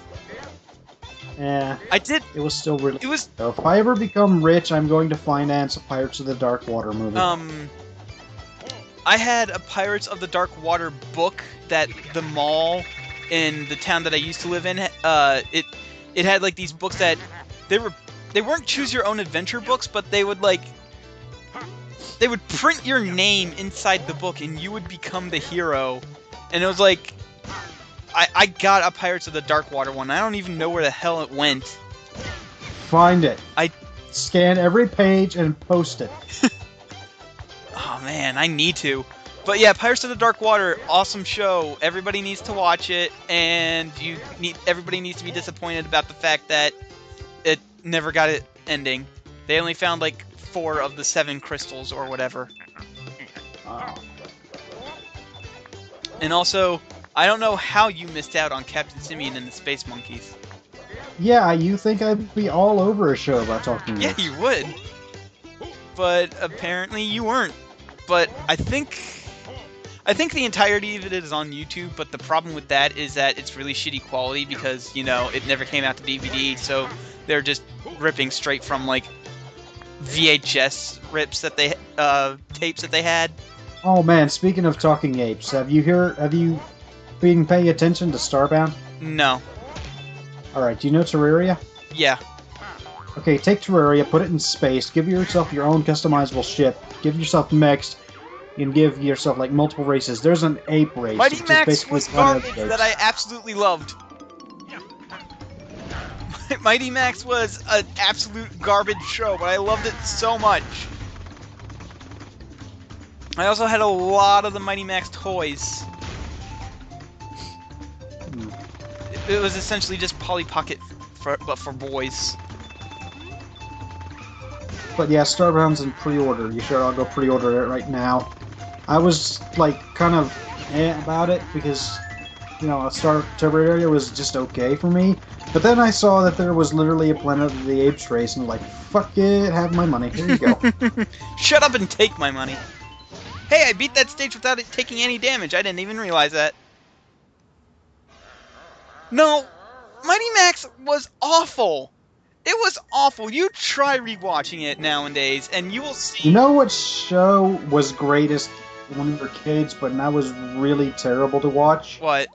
B: Yeah.
A: I did.
B: It was still really.
A: It was.
B: So if I ever become rich, I'm going to finance a Pirates of the Dark Water movie.
A: I had a Pirates of the Dark Water book that the mall in the town that I used to live in. It had like these books that they weren't choose your own adventure books, but they would print your name inside the book and you would become the hero. And it was like I got a Pirates of the Dark Water one. I don't even know where the hell it went.
B: Find it.
A: I
B: scan every page and post it.
A: Oh man, I need to. But yeah, Pirates of the Dark Water, awesome show. Everybody needs to watch it, and everybody needs to be disappointed about the fact that it never got an ending. They only found like 4 of the 7 crystals or whatever.
B: Oh.
A: And also, I don't know how you missed out on Captain Simian and the Space Monkeys.
B: Yeah, you think I'd be all over a show about talking
A: Yeah,
B: Roots.
A: you would. But apparently you weren't. But I think the entirety of it is on YouTube, but the problem with that is that it's really shitty quality because, you know, it never came out to DVD, so they're just ripping straight from, like, VHS rips that they, tapes that they had.
B: Oh man, speaking of talking apes, have you been paying attention to Starbound?
A: No.
B: Alright, do you know Terraria?
A: Yeah.
B: Okay, take Terraria, put it in space, give yourself your own customizable ship, give yourself mechs, you can give yourself, like, multiple races. There's an ape race.
A: Mighty
B: which is
A: Max
B: basically
A: was
B: Planet of
A: garbage
B: the Apes.
A: that I absolutely loved. Mighty Max was an absolute garbage show, but I loved it so much. I also had a lot of the Mighty Max toys. It was essentially just Polly Pocket, but for boys.
B: But yeah, Starbound's in pre-order. You should all go pre-order it right now. I was, like, kind of about it because, you know, Terraria was just okay for me. But then I saw that there was literally a Planet of the Apes race, and I was like, fuck it, have my money. Here you go.
A: Shut up and take my money. Hey, I beat that stage without it taking any damage. I didn't even realize that. No, Mighty Max was awful. It was awful. You try rewatching it nowadays, and you will see.
B: You know what show was greatest when we were kids, but now was really terrible to watch?
A: What?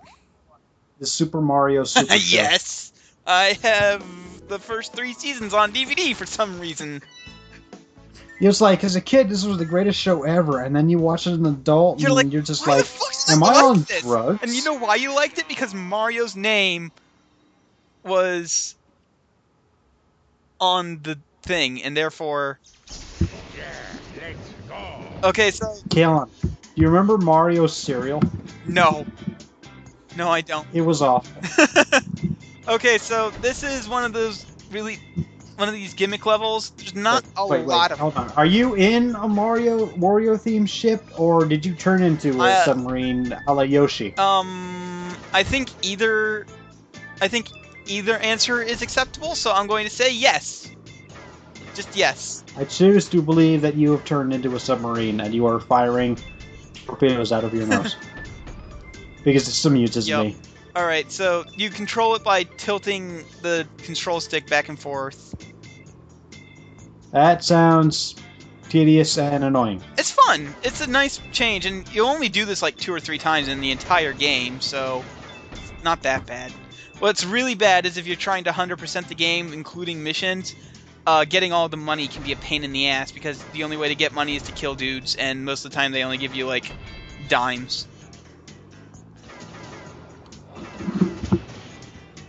B: The Super Mario Super Show.
A: Yes! I have the first 3 seasons on DVD for some reason.
B: It's like, as a kid, this was the greatest show ever, and then you watch it as an adult,
A: You're
B: and
A: like,
B: you're just
A: why
B: like,
A: the fuck did
B: am I
A: like
B: on
A: this?
B: drugs?
A: And you know why you liked it? Because Mario's name was on the thing, and therefore... Okay, so...
B: Kalen, do you remember Mario's cereal?
A: No. No, I don't.
B: It was awful.
A: Okay, so this is one of these gimmick levels. There's not a lot of...
B: Hold on. Are you in a Wario themed ship, or did you turn into a submarine a la Yoshi?
A: I think either answer is acceptable, so I'm going to say yes. Just yes.
B: I choose to believe that you have turned into a submarine and you are firing torpedoes out of your nose. Because it amuses me.
A: Alright, so you control it by tilting the control stick back and forth.
B: That sounds tedious and annoying.
A: It's fun. It's a nice change, and you only do this like 2 or 3 times in the entire game, so it's not that bad. What's really bad is if you're trying to 100% the game, including missions, getting all the money can be a pain in the ass, because the only way to get money is to kill dudes, and most of the time they only give you, like, dimes.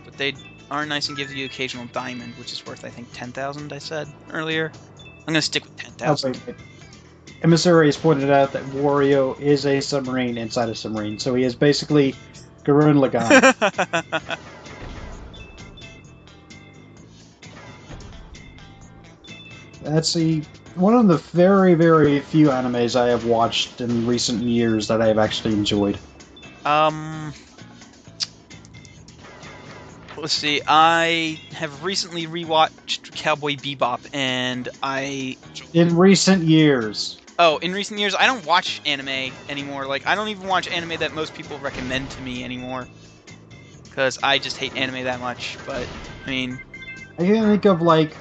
A: But they are nice and give you the occasional diamond, which is worth, I think, 10,000, I said earlier. I'm gonna stick with 10,000.
B: Emissary has pointed out that Wario is a submarine inside a submarine, so he is basically Gurren Lagann. That's one of the very, very few animes I have watched in recent years that I have actually enjoyed.
A: Let's see. I have recently rewatched Cowboy Bebop, and
B: In recent years.
A: Oh, in recent years, I don't watch anime anymore. Like, I don't even watch anime that most people recommend to me anymore. Because I just hate anime that much, but, I mean...
B: I can think of, like,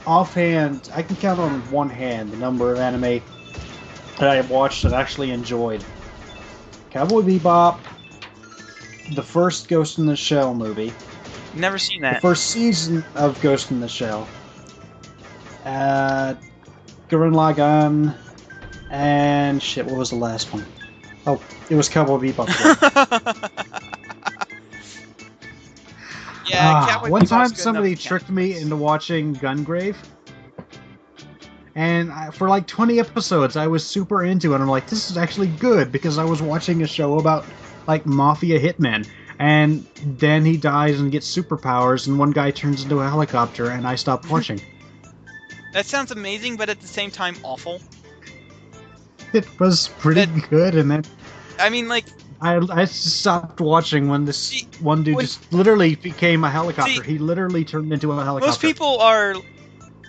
B: offhand, I can count on one hand the number of anime that I have watched and actually enjoyed. Cowboy Bebop, the first Ghost in the Shell movie.
A: Never seen that.
B: The first season of Ghost in the Shell. Gurren Lagann, and shit, what was the last one? Oh, it was Cowboy Bebop.
A: Yeah, Cowboy
B: one
A: Bebop's
B: time
A: good
B: somebody
A: enough to
B: tricked
A: count.
B: me into watching Gungrave. And for like 20 episodes, I was super into it. I'm like, this is actually good, because I was watching a show about, like, mafia hitmen. And then he dies and gets superpowers, and one guy turns into a helicopter, and I stopped watching.
A: That sounds amazing, but at the same time, awful.
B: It was pretty good, and then
A: I mean, like...
B: I stopped watching when this one dude just literally became a helicopter. He literally turned into a helicopter.
A: Most people are...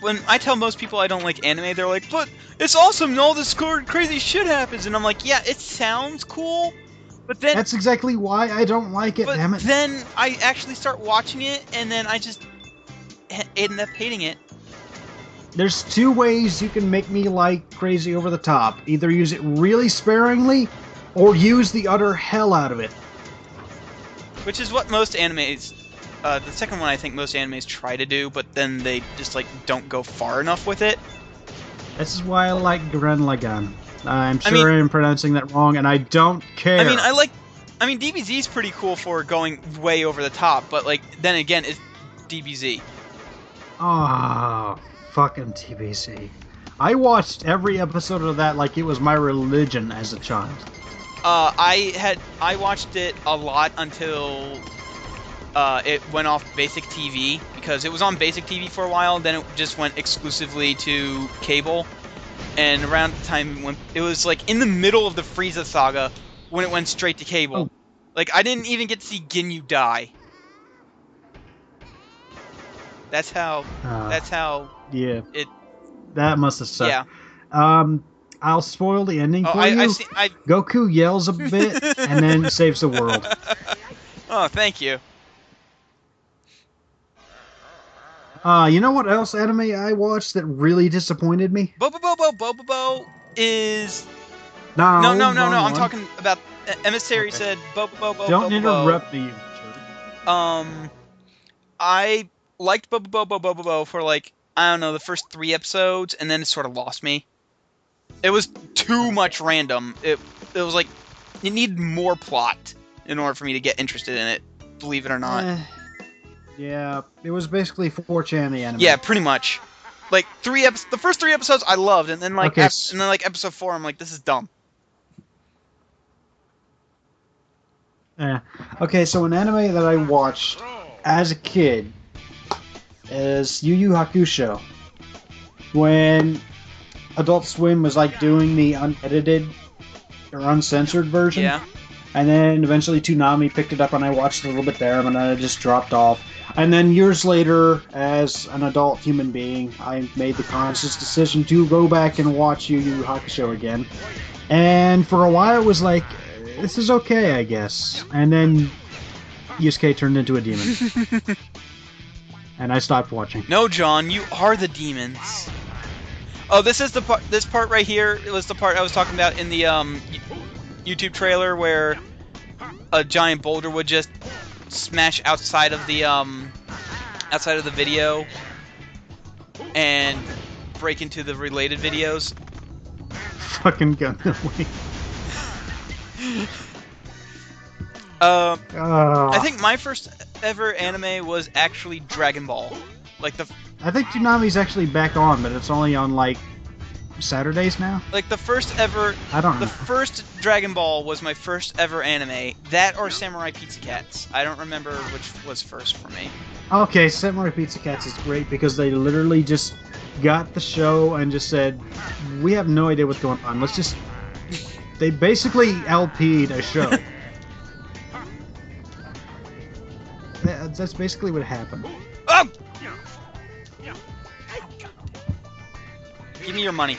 A: When I tell most people I don't like anime, they're like, but it's awesome and all this crazy shit happens. And I'm like, yeah, it sounds cool, but then...
B: That's exactly why I don't like it, damn it.
A: Then I actually start watching it, and then I just end up hating it.
B: There's two ways you can make me like Crazy Over the Top. Either use it really sparingly, or use the utter hell out of it.
A: Which is what most animes... the second one I think most animes try to do, but then they just, like, don't go far enough with it.
B: This is why I like Gurren Lagann. I'm sure I'm pronouncing that wrong, and I don't care.
A: I mean, DBZ's pretty cool for going way over the top, but, like, then again, it's DBZ.
B: Oh, fucking TBC. I watched every episode of that like it was my religion as a child.
A: I watched it a lot until it went off basic TV, because it was on basic TV for a while, then it just went exclusively to cable. And around the time when it was like in the middle of the Frieza saga when it went straight to cable.
B: Oh.
A: Like, I didn't even get to see Ginyu die. That's how
B: Yeah.
A: it...
B: That must have sucked.
A: Yeah.
B: I'll spoil the ending for you. Goku yells a bit and then saves the world.
A: Oh, thank you.
B: You know what else anime I watched that really disappointed me?
A: Bobobo is... No, I'm talking about... Emissary said Bobobo.
B: Don't interrupt me,
A: jerk. I liked Bobobo for, like, I don't know, the first 3 episodes, and then it sort of lost me. It was too much random. It was like, it needed more plot in order for me to get interested in it, believe it or not.
B: Yeah, it was basically 4chan the anime.
A: Yeah, pretty much. Like, the first 3 episodes I loved, and then like episode 4 I'm like, this is dumb.
B: Okay, so an anime that I watched as a kid is Yu Yu Hakusho. When Adult Swim was like doing the unedited or uncensored version.
A: Yeah.
B: And then eventually Toonami picked it up and I watched a little bit there, and then I just dropped off. And then years later, as an adult human being, I made the conscious decision to go back and watch Yu Yu Hakusho again. And for a while it was like, this is okay, I guess. And then Yusuke turned into a demon. And I stopped watching.
A: No, John, you are the demons. Oh, this is the part. This part right here. It was the part I was talking about in the YouTube trailer where a giant boulder would just smash outside of the video and break into the related videos.
B: Fucking gun away.
A: I think my first ever anime was actually Dragon Ball. Like
B: I think Toonami's actually back on, but it's only on like Saturdays now?
A: Like the first ever.
B: I don't
A: The
B: know.
A: first Dragon Ball was my first ever anime. That or Samurai Pizza Cats. I don't remember which was first for me.
B: Okay, Samurai Pizza Cats is great because they literally just got the show and just said, we have no idea what's going on. Let's just... They basically LP'd a show. That's basically what happened.
A: Oh! Give me your money.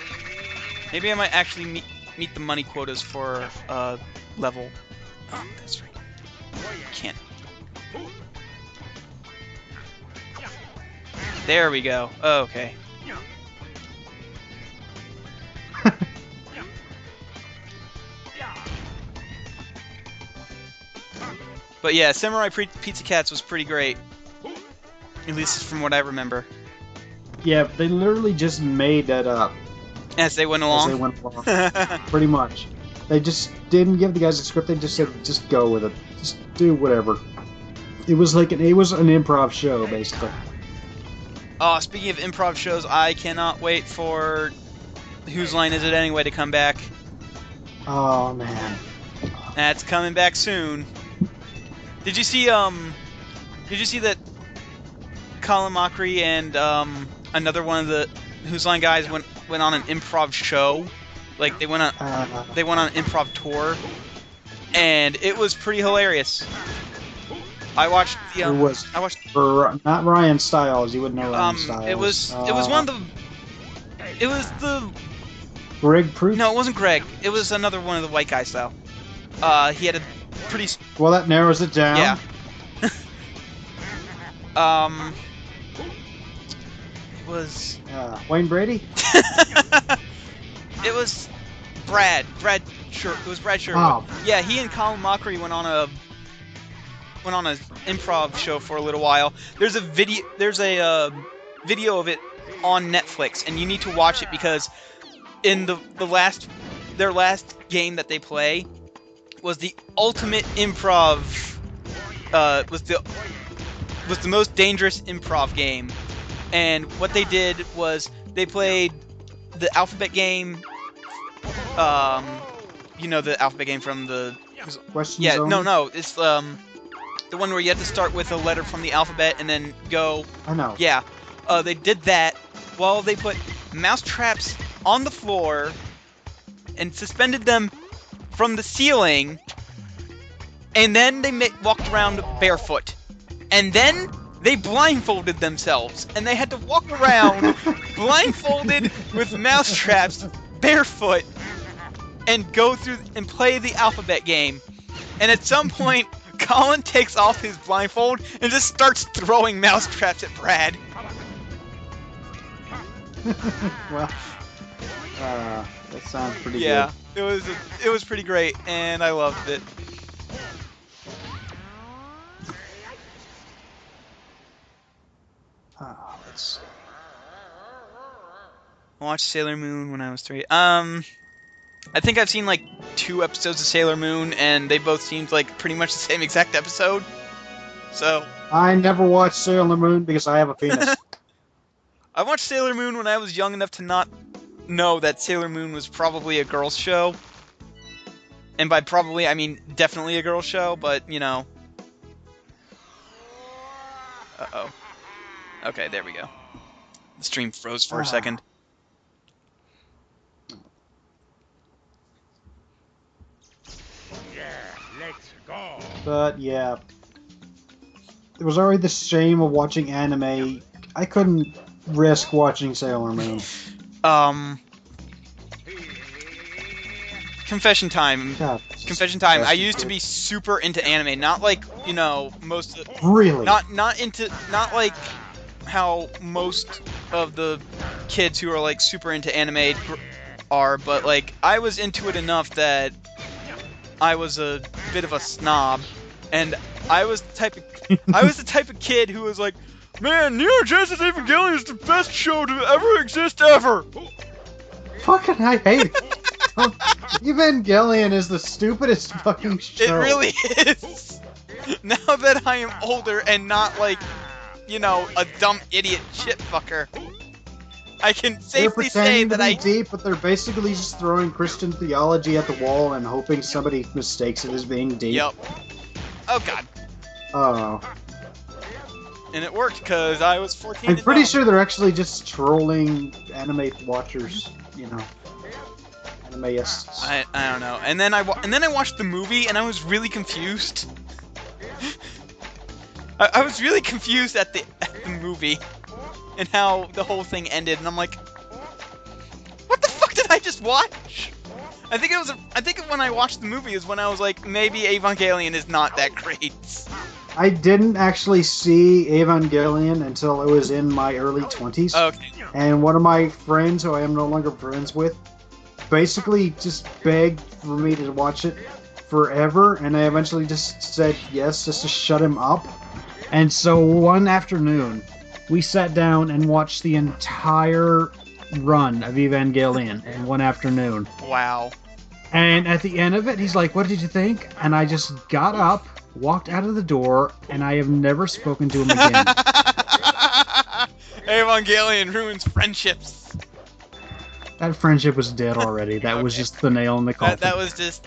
A: Maybe I might actually meet the money quotas for level. Oh, that's right. Can't. There we go. Oh, okay. But yeah, Samurai Pizza Cats was pretty great. At least from what I remember.
B: Yeah, they literally just made that up.
A: As they went along?
B: As they went along. Pretty much. They just didn't give the guys a script, they just said, just go with it. Just do whatever. It was like an improv show, basically.
A: Oh, speaking of improv shows, I cannot wait for Whose Line Is It Anyway to come back.
B: Oh, man.
A: That's coming back soon. Did you see that kalonMockery and another one of the Whose Line guys went on an improv show? Like they went on an improv tour, and it was pretty hilarious. I watched the I watched
B: not Ryan Stiles. You wouldn't know Ryan Stiles.
A: It was one of the
B: Greg Proof?
A: No, it wasn't Greg. It was another one of the white guys though. He had a pretty...
B: Well, that narrows it down.
A: Yeah. It was...
B: Wayne Brady?
A: It was Brad. It was Brad Sherwood.
B: Oh.
A: Yeah, he and kalonMockery went on an improv show for a little while. There's a video of it on Netflix, and you need to watch it because in their last game that they play was the ultimate improv. Was the most dangerous improv game, and what they did was they played the alphabet game. You know the alphabet game from the...
B: Questions
A: yeah,
B: only?
A: no, it's the one where you have to start with a letter from the alphabet and then go...
B: I know.
A: Yeah. They did that while they put mouse traps on the floor and suspended them from the ceiling, and then they walked around barefoot. And then they blindfolded themselves, and they had to walk around blindfolded with mouse traps barefoot and go through and play the alphabet game. And at some point, Colin takes off his blindfold and just starts throwing mouse traps at Brad.
B: Well, that sounds pretty good.
A: Yeah, it was pretty great, and I loved it.
B: Let's see.
A: I watched Sailor Moon when I was 3. I think I've seen like 2 episodes of Sailor Moon, and they both seemed like pretty much the same exact episode. So
B: I never watched Sailor Moon because I have a penis.
A: I watched Sailor Moon when I was young enough to not know that Sailor Moon was probably a girl's show. And by probably, I mean definitely a girl's show, but, you know. Uh-oh. Okay, there we go. The stream froze for a second.
B: But, yeah. It was already the shame of watching anime. I couldn't risk watching Sailor Moon.
A: Confession time.
B: God,
A: Confession time. I used to be super into anime, not like, you know, most of the...
B: Really?
A: Not like how most of the kids who are like super into anime are, but like I was into it enough that I was a bit of a snob, and I was the type of kid who was like, man, Neo Genesis Evangelion is the best show to ever exist ever.
B: Fucking I hate it. Evangelion is the stupidest fucking show.
A: It really is. Now that I am older and not like, you know, a dumb idiot shit fucker, I can
B: They're
A: safely say
B: pretending
A: that
B: to
A: I.
B: be deep, but they're basically just throwing Christian theology at the wall and hoping somebody mistakes it as being deep.
A: Yep. Oh god.
B: Oh.
A: And it worked because I was 14.
B: I'm
A: and
B: pretty
A: dumb.
B: sure they're actually just trolling anime watchers, you know. Animeists.
A: I don't know. And then I watched the movie and I was really confused. I was really confused at the movie and how the whole thing ended, and I'm like, what the fuck did I just watch? I think when I watched the movie is when I was like, maybe Evangelion is not that great.
B: I didn't actually see Evangelion until I was in my early 20s.
A: Okay.
B: And one of my friends, who I am no longer friends with, basically just begged for me to watch it forever, and I eventually just said yes, just to shut him up. And so one afternoon, we sat down and watched the entire run of Evangelion in one afternoon.
A: Wow.
B: And at the end of it, he's like, "What did you think?" And I just got up, walked out of the door, and I have never spoken to him again.
A: Evangelion ruins friendships.
B: That friendship was dead already. That was
A: Okay.
B: just the nail in the coffin.
A: That was just.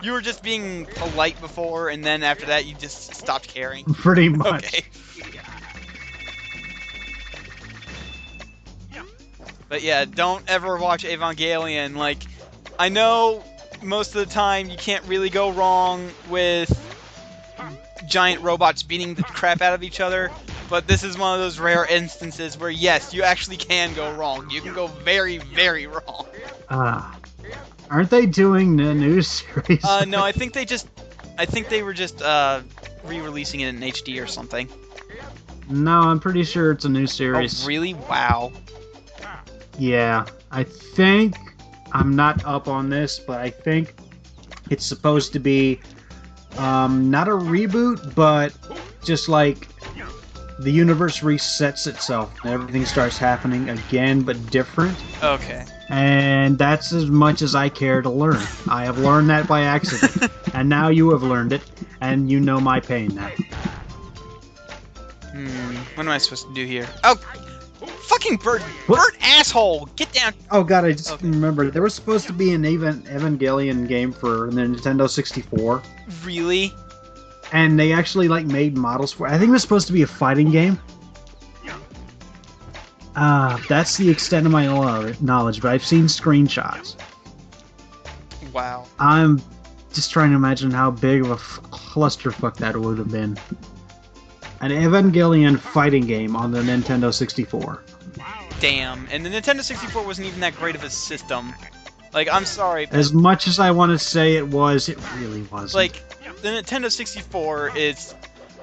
A: You were just being polite before, and then after that, you just stopped caring.
B: Pretty much.
A: Okay. But yeah, don't ever watch Evangelion. Like, I know most of the time you can't really go wrong with giant robots beating the crap out of each other, but this is one of those rare instances where, yes, you actually can go wrong. You can go very, very wrong.
B: Aren't they doing the new series?
A: No, I think they were just re-releasing it in HD or something.
B: No, I'm pretty sure it's a new series.
A: Oh, really? Wow.
B: Yeah, I think, I'm not up on this, but I think it's supposed to be not a reboot, but just like the universe resets itself and everything starts happening again, but different.
A: Okay.
B: And that's as much as I care to learn. I have learned that by accident, and now you have learned it, and you know my pain now.
A: What am I supposed to do here? Oh! Fucking bird!
B: What?
A: Bird asshole! Get down!
B: Oh god, I just
A: Okay.
B: remembered. There was supposed to be an Evangelion game for the Nintendo 64,
A: Really?
B: and they actually like made models for it. I think it was supposed to be a fighting game. That's the extent of my knowledge, but I've seen screenshots.
A: Wow.
B: I'm just trying to imagine how big of a clusterfuck that would have been. An Evangelion fighting game on the Nintendo 64.
A: Damn. And the Nintendo 64 wasn't even that great of a system. Like, I'm sorry, but,
B: As much as I want to say it was, it really wasn't.
A: like, the Nintendo 64 is...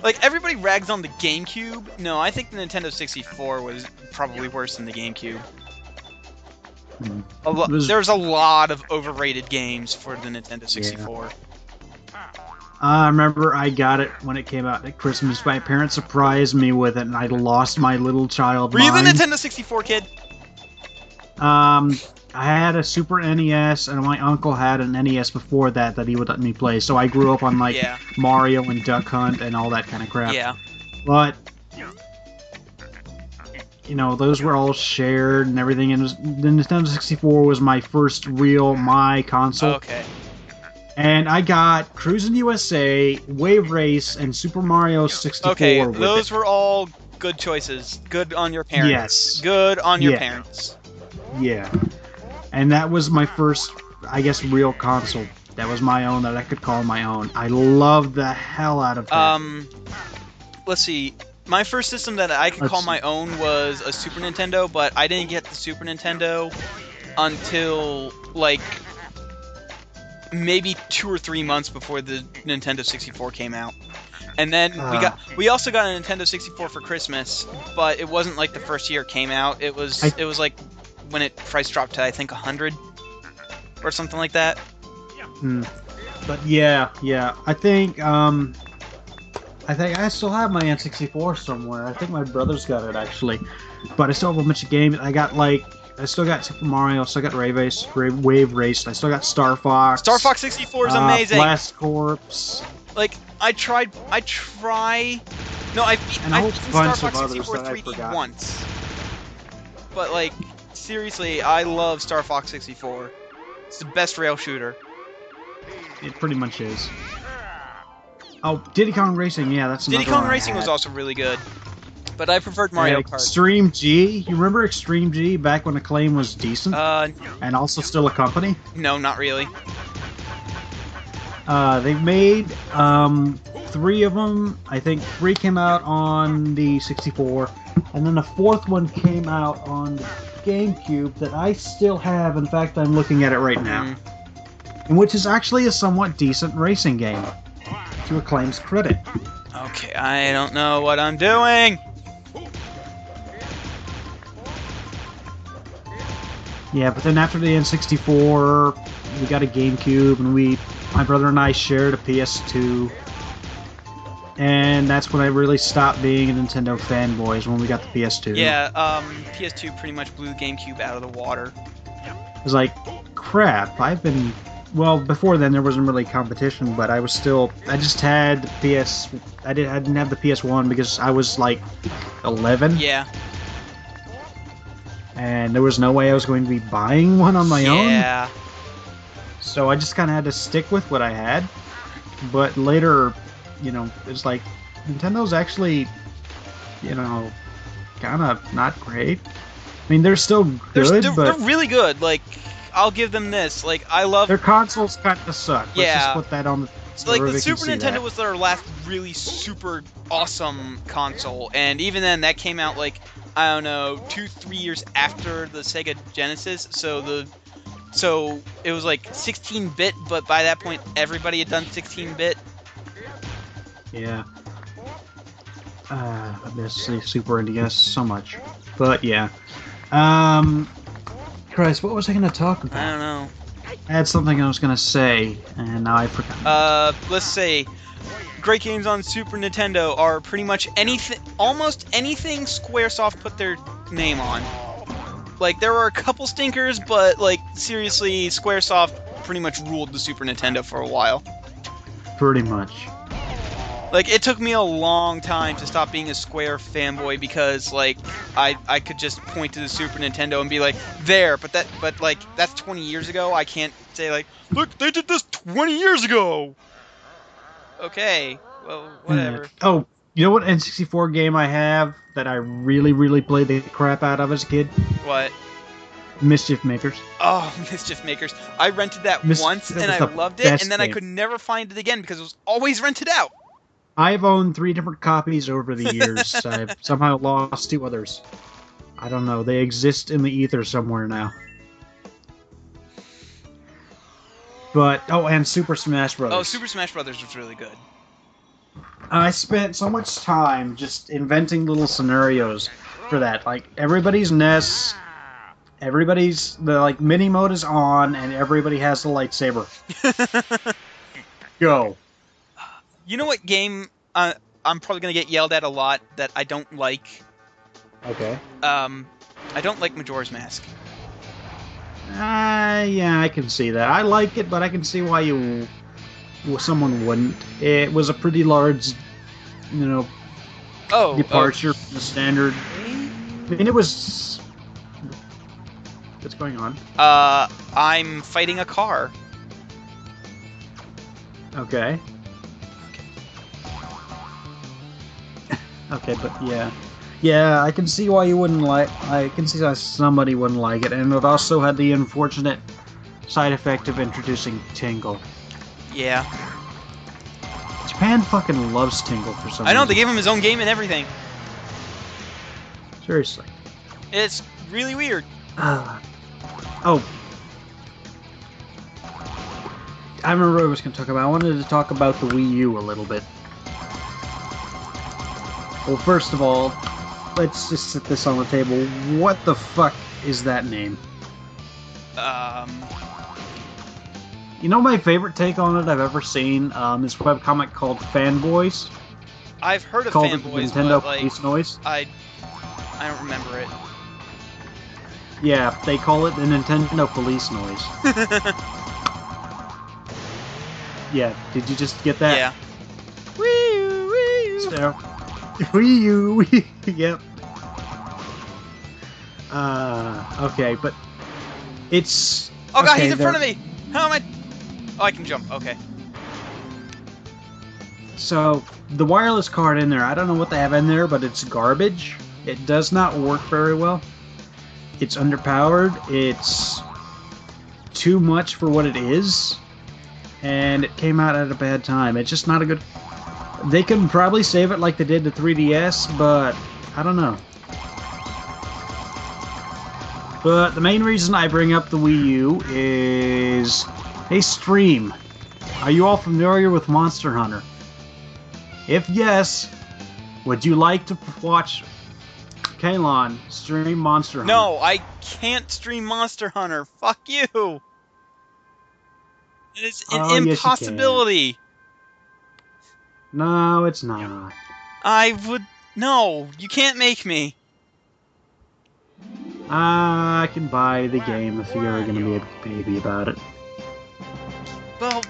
A: Like, everybody rags on the GameCube. No, I think the Nintendo 64 was probably worse than the GameCube. There's a lot of overrated games for the Nintendo 64.
B: I remember I got it when it came out at Christmas. My parents surprised me with it, and I lost my little child
A: Were you the
B: mind.
A: Nintendo 64 kid?
B: I had a Super NES, and my uncle had an NES before that he would let me play. So I grew up on like
A: Yeah.
B: Mario and Duck Hunt and all that kind of crap.
A: Yeah.
B: But you know, those were all shared and everything. And the Nintendo 64 was my first real console.
A: Okay.
B: And I got Cruisin' USA, Wave Race, and Super Mario 64
A: Okay,
B: with
A: those
B: it.
A: were all good choices. Good on your parents.
B: Yes.
A: Good on your
B: Yeah.
A: parents.
B: Yeah. And that was my first, I guess, real console. That was my own, that I could call my own. I loved the hell out of that.
A: Let's see. My first system that I could
B: Let's
A: call
B: see.
A: my own was a Super Nintendo, but I didn't get the Super Nintendo until, like, maybe 2 or 3 months before the Nintendo 64 came out. And then we also got a Nintendo 64 for Christmas, but it wasn't like the first year it came out. It was like when it price dropped to I think 100 or something like that.
B: But yeah. I think I still have my N64 somewhere. I think my brother's got it actually. But I still have a bunch of games. I still got Super Mario, I still got Wave Race, I still got Star Fox.
A: Star Fox 64 is amazing.
B: Blast Corps.
A: Like, I beat
B: And a whole
A: Star
B: bunch of
A: Fox
B: others
A: 64
B: that I
A: 3D
B: forgot.
A: once. but like seriously, I love Star Fox 64. It's the best rail shooter.
B: It pretty much is. Oh, Diddy Kong Racing, yeah, that's another
A: Diddy Kong
B: one I
A: Racing was
B: had.
A: also really good, but I preferred Mario
B: And
A: Kart.
B: Extreme G, you remember Extreme G back when Acclaim was decent and also still a company?
A: No, not really.
B: They've made 3 of them. I think 3 came out on the 64, and then the 4th one came out on the GameCube that I still have. In fact, I'm looking at it right now, and which is actually a somewhat decent racing game, to Acclaim's credit.
A: Okay, I don't know what I'm doing.
B: Yeah, but then after the N64, we got a GameCube, and my brother and I shared a PS2. And that's when I really stopped being a Nintendo fanboy, is when we got the PS2.
A: Yeah, PS2 pretty much blew GameCube out of the water.
B: It was like, crap, well, before then there wasn't really competition, but I just had the I didn't have the PS1 because I was like 11.
A: Yeah.
B: And there was no way I was going to be buying one on my own.
A: Yeah.
B: So I just kind of had to stick with what I had. But later, it's like, Nintendo's actually, kind of not great. I mean, they're still good, but
A: they're really good. Like, I'll give them this. Like, I love
B: their consoles kind of suck.
A: Yeah.
B: Let's just put that on the.
A: So, like, the Super Nintendo was their last really super awesome console, and even then, that came out like, I don't know, 2-3 years after the Sega Genesis. So it was like 16-bit, but by that point, everybody had done 16-bit.
B: Yeah. I miss the Super NES so much, but yeah. Christ, what was I going to talk about?
A: I don't know.
B: I had something I was going to say, and now I forgot.
A: Let's say, great games on Super Nintendo are pretty much almost anything SquareSoft put their name on. Like, there were a couple stinkers, but, like, seriously, SquareSoft pretty much ruled the Super Nintendo for a while.
B: Pretty much.
A: Like, it took me a long time to stop being a Square fanboy because, like, I could just point to the Super Nintendo and be like, there, but like, that's 20 years ago. I can't say, like, look, they did this 20 years ago! Okay, well, whatever.
B: Oh, you know what N64 game I have that I really, really played the crap out of as a kid?
A: What?
B: Mischief Makers.
A: Oh, Mischief Makers. I rented that once, and I loved it, and then I could never find it again because it was always rented out.
B: I've owned 3 different copies over the years. I've somehow lost 2 others. I don't know. They exist in the ether somewhere now. But, and Super Smash Bros.
A: Oh, Super Smash Bros. Was really good.
B: I spent so much time just inventing little scenarios for that. Like, everybody's NES, the mini mode is on, and everybody has the lightsaber. Go.
A: You know what game I'm probably going to get yelled at a lot that I don't like?
B: Okay.
A: I don't like Majora's Mask.
B: Yeah, I can see that. I like it, but I can see why someone wouldn't. It was a pretty large, departure from the standard. I mean, it was... What's going on?
A: I'm fighting a car.
B: Okay. Okay, but yeah. Yeah, I can see why you wouldn't like... I can see why somebody wouldn't like it, and it also had the unfortunate side effect of introducing Tingle.
A: Yeah.
B: Japan fucking loves Tingle for some reason.
A: I know, they gave him his own game and everything.
B: Seriously.
A: It's really weird.
B: Oh. I remember what I was going to talk about. I wanted to talk about the Wii U a little bit. Well, first of all, let's just set this on the table. What the fuck is that name? You know my favorite take on it I've ever seen? This webcomic called Fanboys.
A: I've heard of
B: called
A: Fanboys,
B: it Nintendo
A: but, like,
B: Police Noise.
A: I don't remember it.
B: Yeah, they call it the Nintendo Police Noise. Yeah, did you just get that?
A: Yeah. Wii U, Wii U.
B: So, Wii U, yep. Okay, but it's...
A: Oh god,
B: okay,
A: he's in front of me! How am I... Oh, I can jump, okay.
B: So, the wireless card in there, I don't know what they have in there, but it's garbage. It does not work very well. It's underpowered, it's too much for what it is, and it came out at a bad time. It's just not a good... They can probably save it like they did the 3DS, but I don't know. But the main reason I bring up the Wii U is... Hey, Stream, are you all familiar with Monster Hunter? If yes, would you like to watch Kalon stream Monster Hunter?
A: No, I can't stream Monster Hunter. Fuck you! It is an impossibility.
B: Yes, no, it's not.
A: I would... No, you can't make me.
B: I can buy the game if you're going to be a baby about it.
A: Well,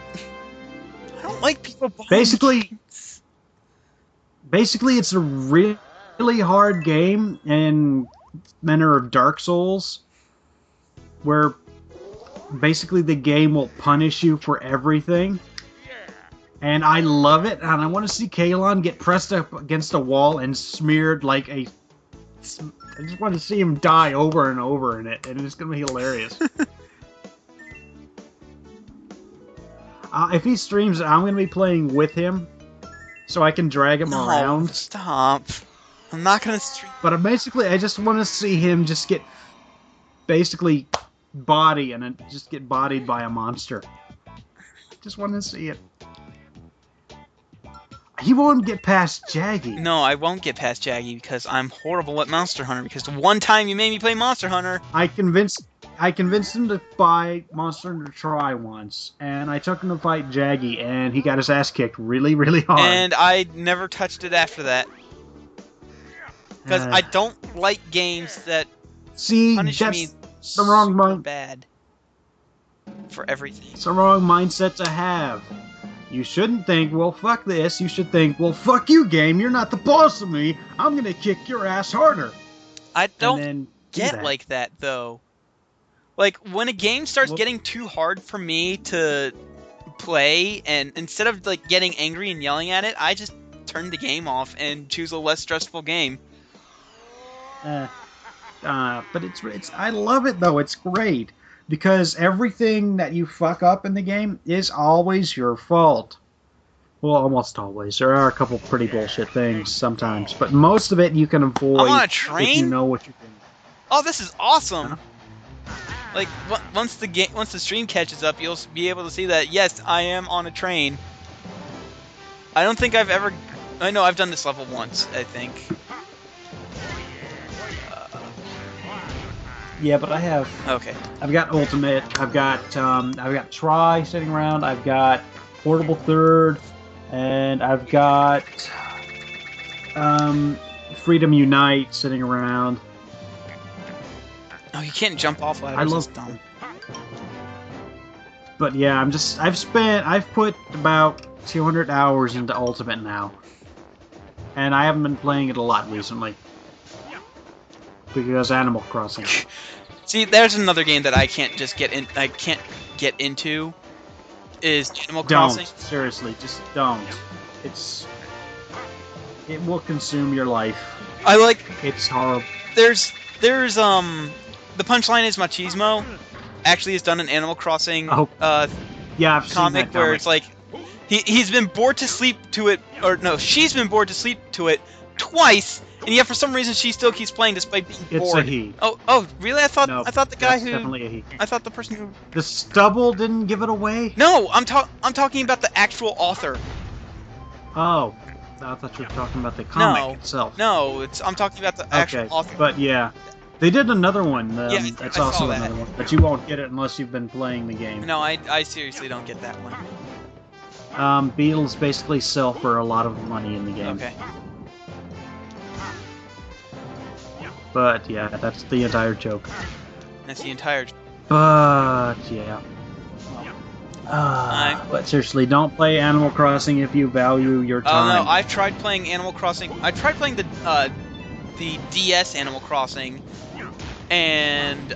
A: I don't like people buying
B: Basically, it's a really hard game in manner of Dark Souls, where basically the game will punish you for everything. And I love it, and I want to see Kalon get pressed up against a wall and smeared like a... I just want to see him die over and over in it, and it's going to be hilarious. If he streams it, I'm going to be playing with him, so I can drag him around.
A: Stop. I'm not going to stream.
B: But I just want to see him just get basically body and just get bodied by a monster. Just want to see it. He won't get past Jaggy.
A: No, I won't get past Jaggy because I'm horrible at Monster Hunter. Because the one time you made me play Monster Hunter,
B: I convinced him to buy Monster Hunter to try once, and I took him to fight Jaggy, and he got his ass kicked really, really hard.
A: And I never touched it after that. Because I don't like games that punish me
B: the wrong
A: super bad for everything.
B: It's the wrong mindset to have. You shouldn't think, well, fuck this. You should think, well, fuck you, game. You're not the boss of me. I'm gonna kick your ass harder.
A: I don't get like that, though. Like, when a game starts getting too hard for me to play, and instead of, like, getting angry and yelling at it, I just turn the game off and choose a less stressful game.
B: But it's I love it, though. It's great. Because everything that you fuck up in the game is always your fault. Well, almost always. There are a couple pretty bullshit things sometimes, but most of it you can avoid
A: I'm on a train?
B: if you know what you're doing.
A: Oh, this is awesome! Like, once the stream catches up, you'll be able to see that, yes, I am on a train. I don't think I've ever... I know I've done this level once, I think.
B: Yeah, but I have...
A: Okay.
B: I've got Ultimate, I've got Try sitting around, I've got Portable Third, and I've got Freedom Unite sitting around.
A: Oh, you can't jump off ladders.
B: I love
A: dumb.
B: But yeah, I've put about 200 hours into Ultimate now. And I haven't been playing it a lot recently. Because Animal Crossing.
A: See, there's another game that I can't just get in. I can't get into. Is Animal Crossing?
B: Don't. Seriously, just don't. It will consume your life.
A: It's
B: horrible.
A: There's the punchline is Machismo. Actually, has done an Animal Crossing.
B: Yeah, I've
A: comic
B: seen that
A: where
B: comic.
A: it's like he's been bored to sleep to it, or no, she's been bored to sleep to it twice. And yet, for some reason, she still keeps playing despite being bored.
B: It's a he.
A: Oh, really? I thought the guy who...
B: definitely a he.
A: I thought the person who...
B: The stubble didn't give it away?
A: No, I'm talking about the actual author.
B: Oh, I thought you were talking about the comic itself.
A: No, I'm talking about the actual author.
B: But yeah, they did another one.
A: Yeah,
B: that's
A: I
B: also
A: saw that.
B: another one, but you won't get it unless you've been playing the game.
A: No, I seriously don't get that one.
B: Beetles basically sell for a lot of money in the game.
A: Okay.
B: But yeah, that's the entire joke.
A: That's the entire...
B: But yeah. But seriously, don't play Animal Crossing if you value your time.
A: Oh no, I've tried playing Animal Crossing. I tried playing the DS Animal Crossing, and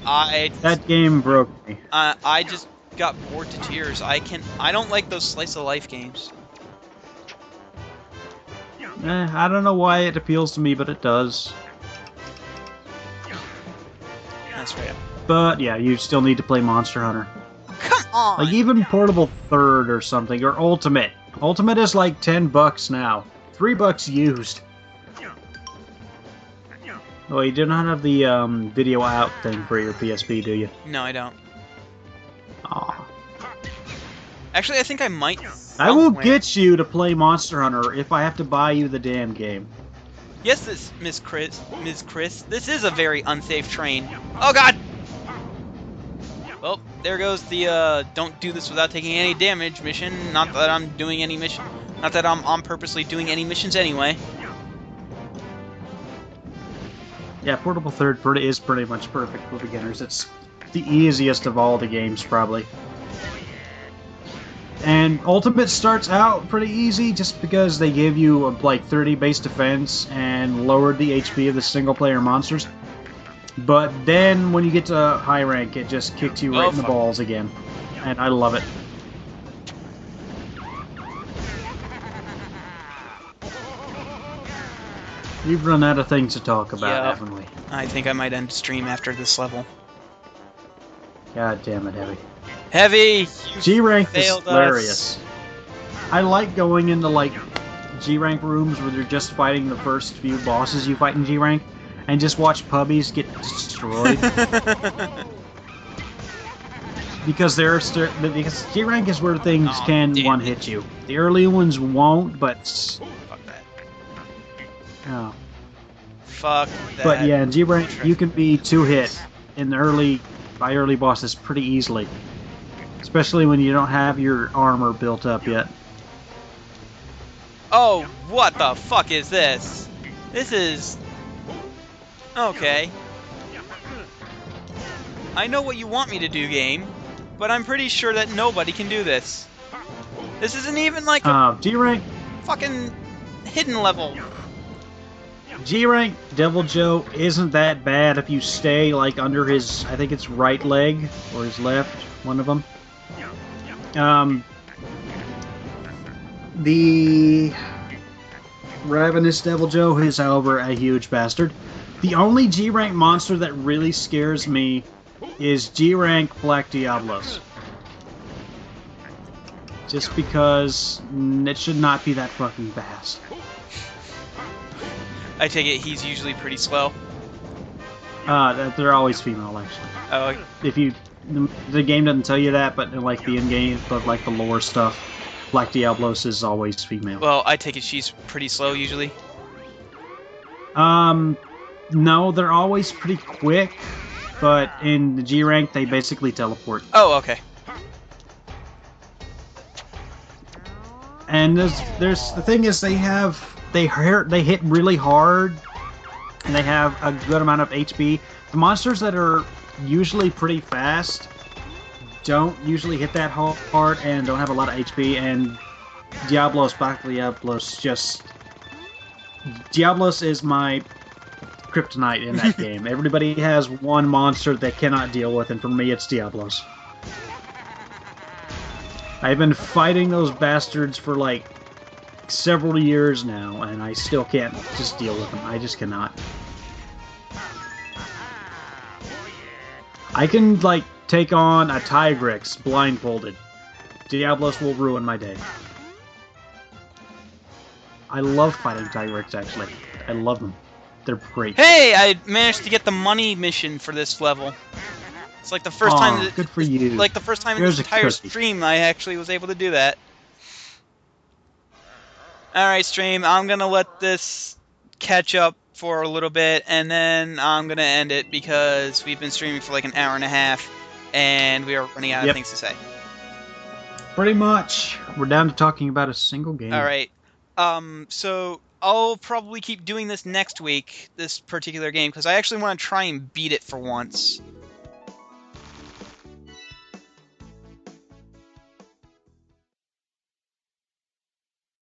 B: That game broke me.
A: I just got bored to tears. I don't like those slice of life games.
B: I don't know why it appeals to me, but it does.
A: That's right.
B: But yeah, you still need to play Monster Hunter.
A: Come on.
B: Like even Portable Third or something, or Ultimate. Ultimate is like $10 now. $3 used. Oh, you do not have the video out thing for your PSP, do you?
A: No, I don't.
B: Aw.
A: Actually, I think I might.
B: I will get you to play Monster Hunter if I have to buy you the damn game.
A: Yes, Miss Chris, this is a very unsafe train. Oh God! Well, there goes the don't do this without taking any damage mission. Not that I'm doing any mission. Not that I'm purposely doing any missions anyway.
B: Yeah, Portable Third is pretty much perfect for beginners. It's the easiest of all the games, probably. And Ultimate starts out pretty easy just because they give you like 30 base defense and lowered the HP of the single-player monsters. But then when you get to high rank, it just kicks you right in the balls again. And I love it. We've run out of things to talk about, haven't we?
A: I think I might end stream after this level.
B: God damn it, Heavy.
A: Heavy!
B: G-Rank is hilarious. I like going into, like, G-Rank rooms where they're just fighting the first few bosses you fight in G-Rank, and just watch puppies get destroyed. Because because G-Rank is where things can one-hit you. The early ones won't, but...
A: Fuck that.
B: Oh.
A: Fuck that.
B: But yeah, in G-Rank, you can be two-hit in the by early bosses pretty easily. Especially when you don't have your armor built up yet.
A: Oh, what the fuck is this? This is... Okay. I know what you want me to do, game, but I'm pretty sure that nobody can do this. This isn't even like a
B: G-Rank
A: fucking hidden level.
B: G-Rank Devil Joe isn't that bad if you stay like under his, I think it's right leg or his left, one of them. The Ravenous Devil Joe is, however, a huge bastard. The only G-Rank monster that really scares me is G-Rank Black Diablos. Just because it should not be that fucking fast.
A: I take it he's usually pretty slow.
B: They're always female, actually.
A: Oh.
B: If you... The game doesn't tell you that, but in, like, the in-game, but like the lore stuff, Black Diablos is always female.
A: Well, I take it she's pretty slow, usually?
B: No, they're always pretty quick, but in the G-Rank, they basically teleport.
A: Oh, okay.
B: And there's the thing is they hit really hard, and they have a good amount of HP. The monsters that are usually pretty fast don't usually hit that hard and don't have a lot of HP, and Black Diablos Diablos is my kryptonite in that game. Everybody has one monster they cannot deal with, and for me it's Diablos. I've been fighting those bastards for like several years now, and I still can't just deal with them. I just cannot. I can, like, take on a Tigrex blindfolded. Diablos will ruin my day. I love fighting Tigrex, actually. I love them. They're great.
A: Hey! I managed to get the money mission for this level. It's like the first time...
B: Good for you.
A: Like the first time in this entire stream I actually was able to do that. Alright, stream. I'm gonna let this catch up for a little bit, and then I'm gonna end it because we've been streaming for like an hour and a half, and we are running out of things to say.
B: Pretty much. We're down to talking about a single game.
A: Alright. So I'll probably keep doing this next week, this particular game, because I actually want to try and beat it for once.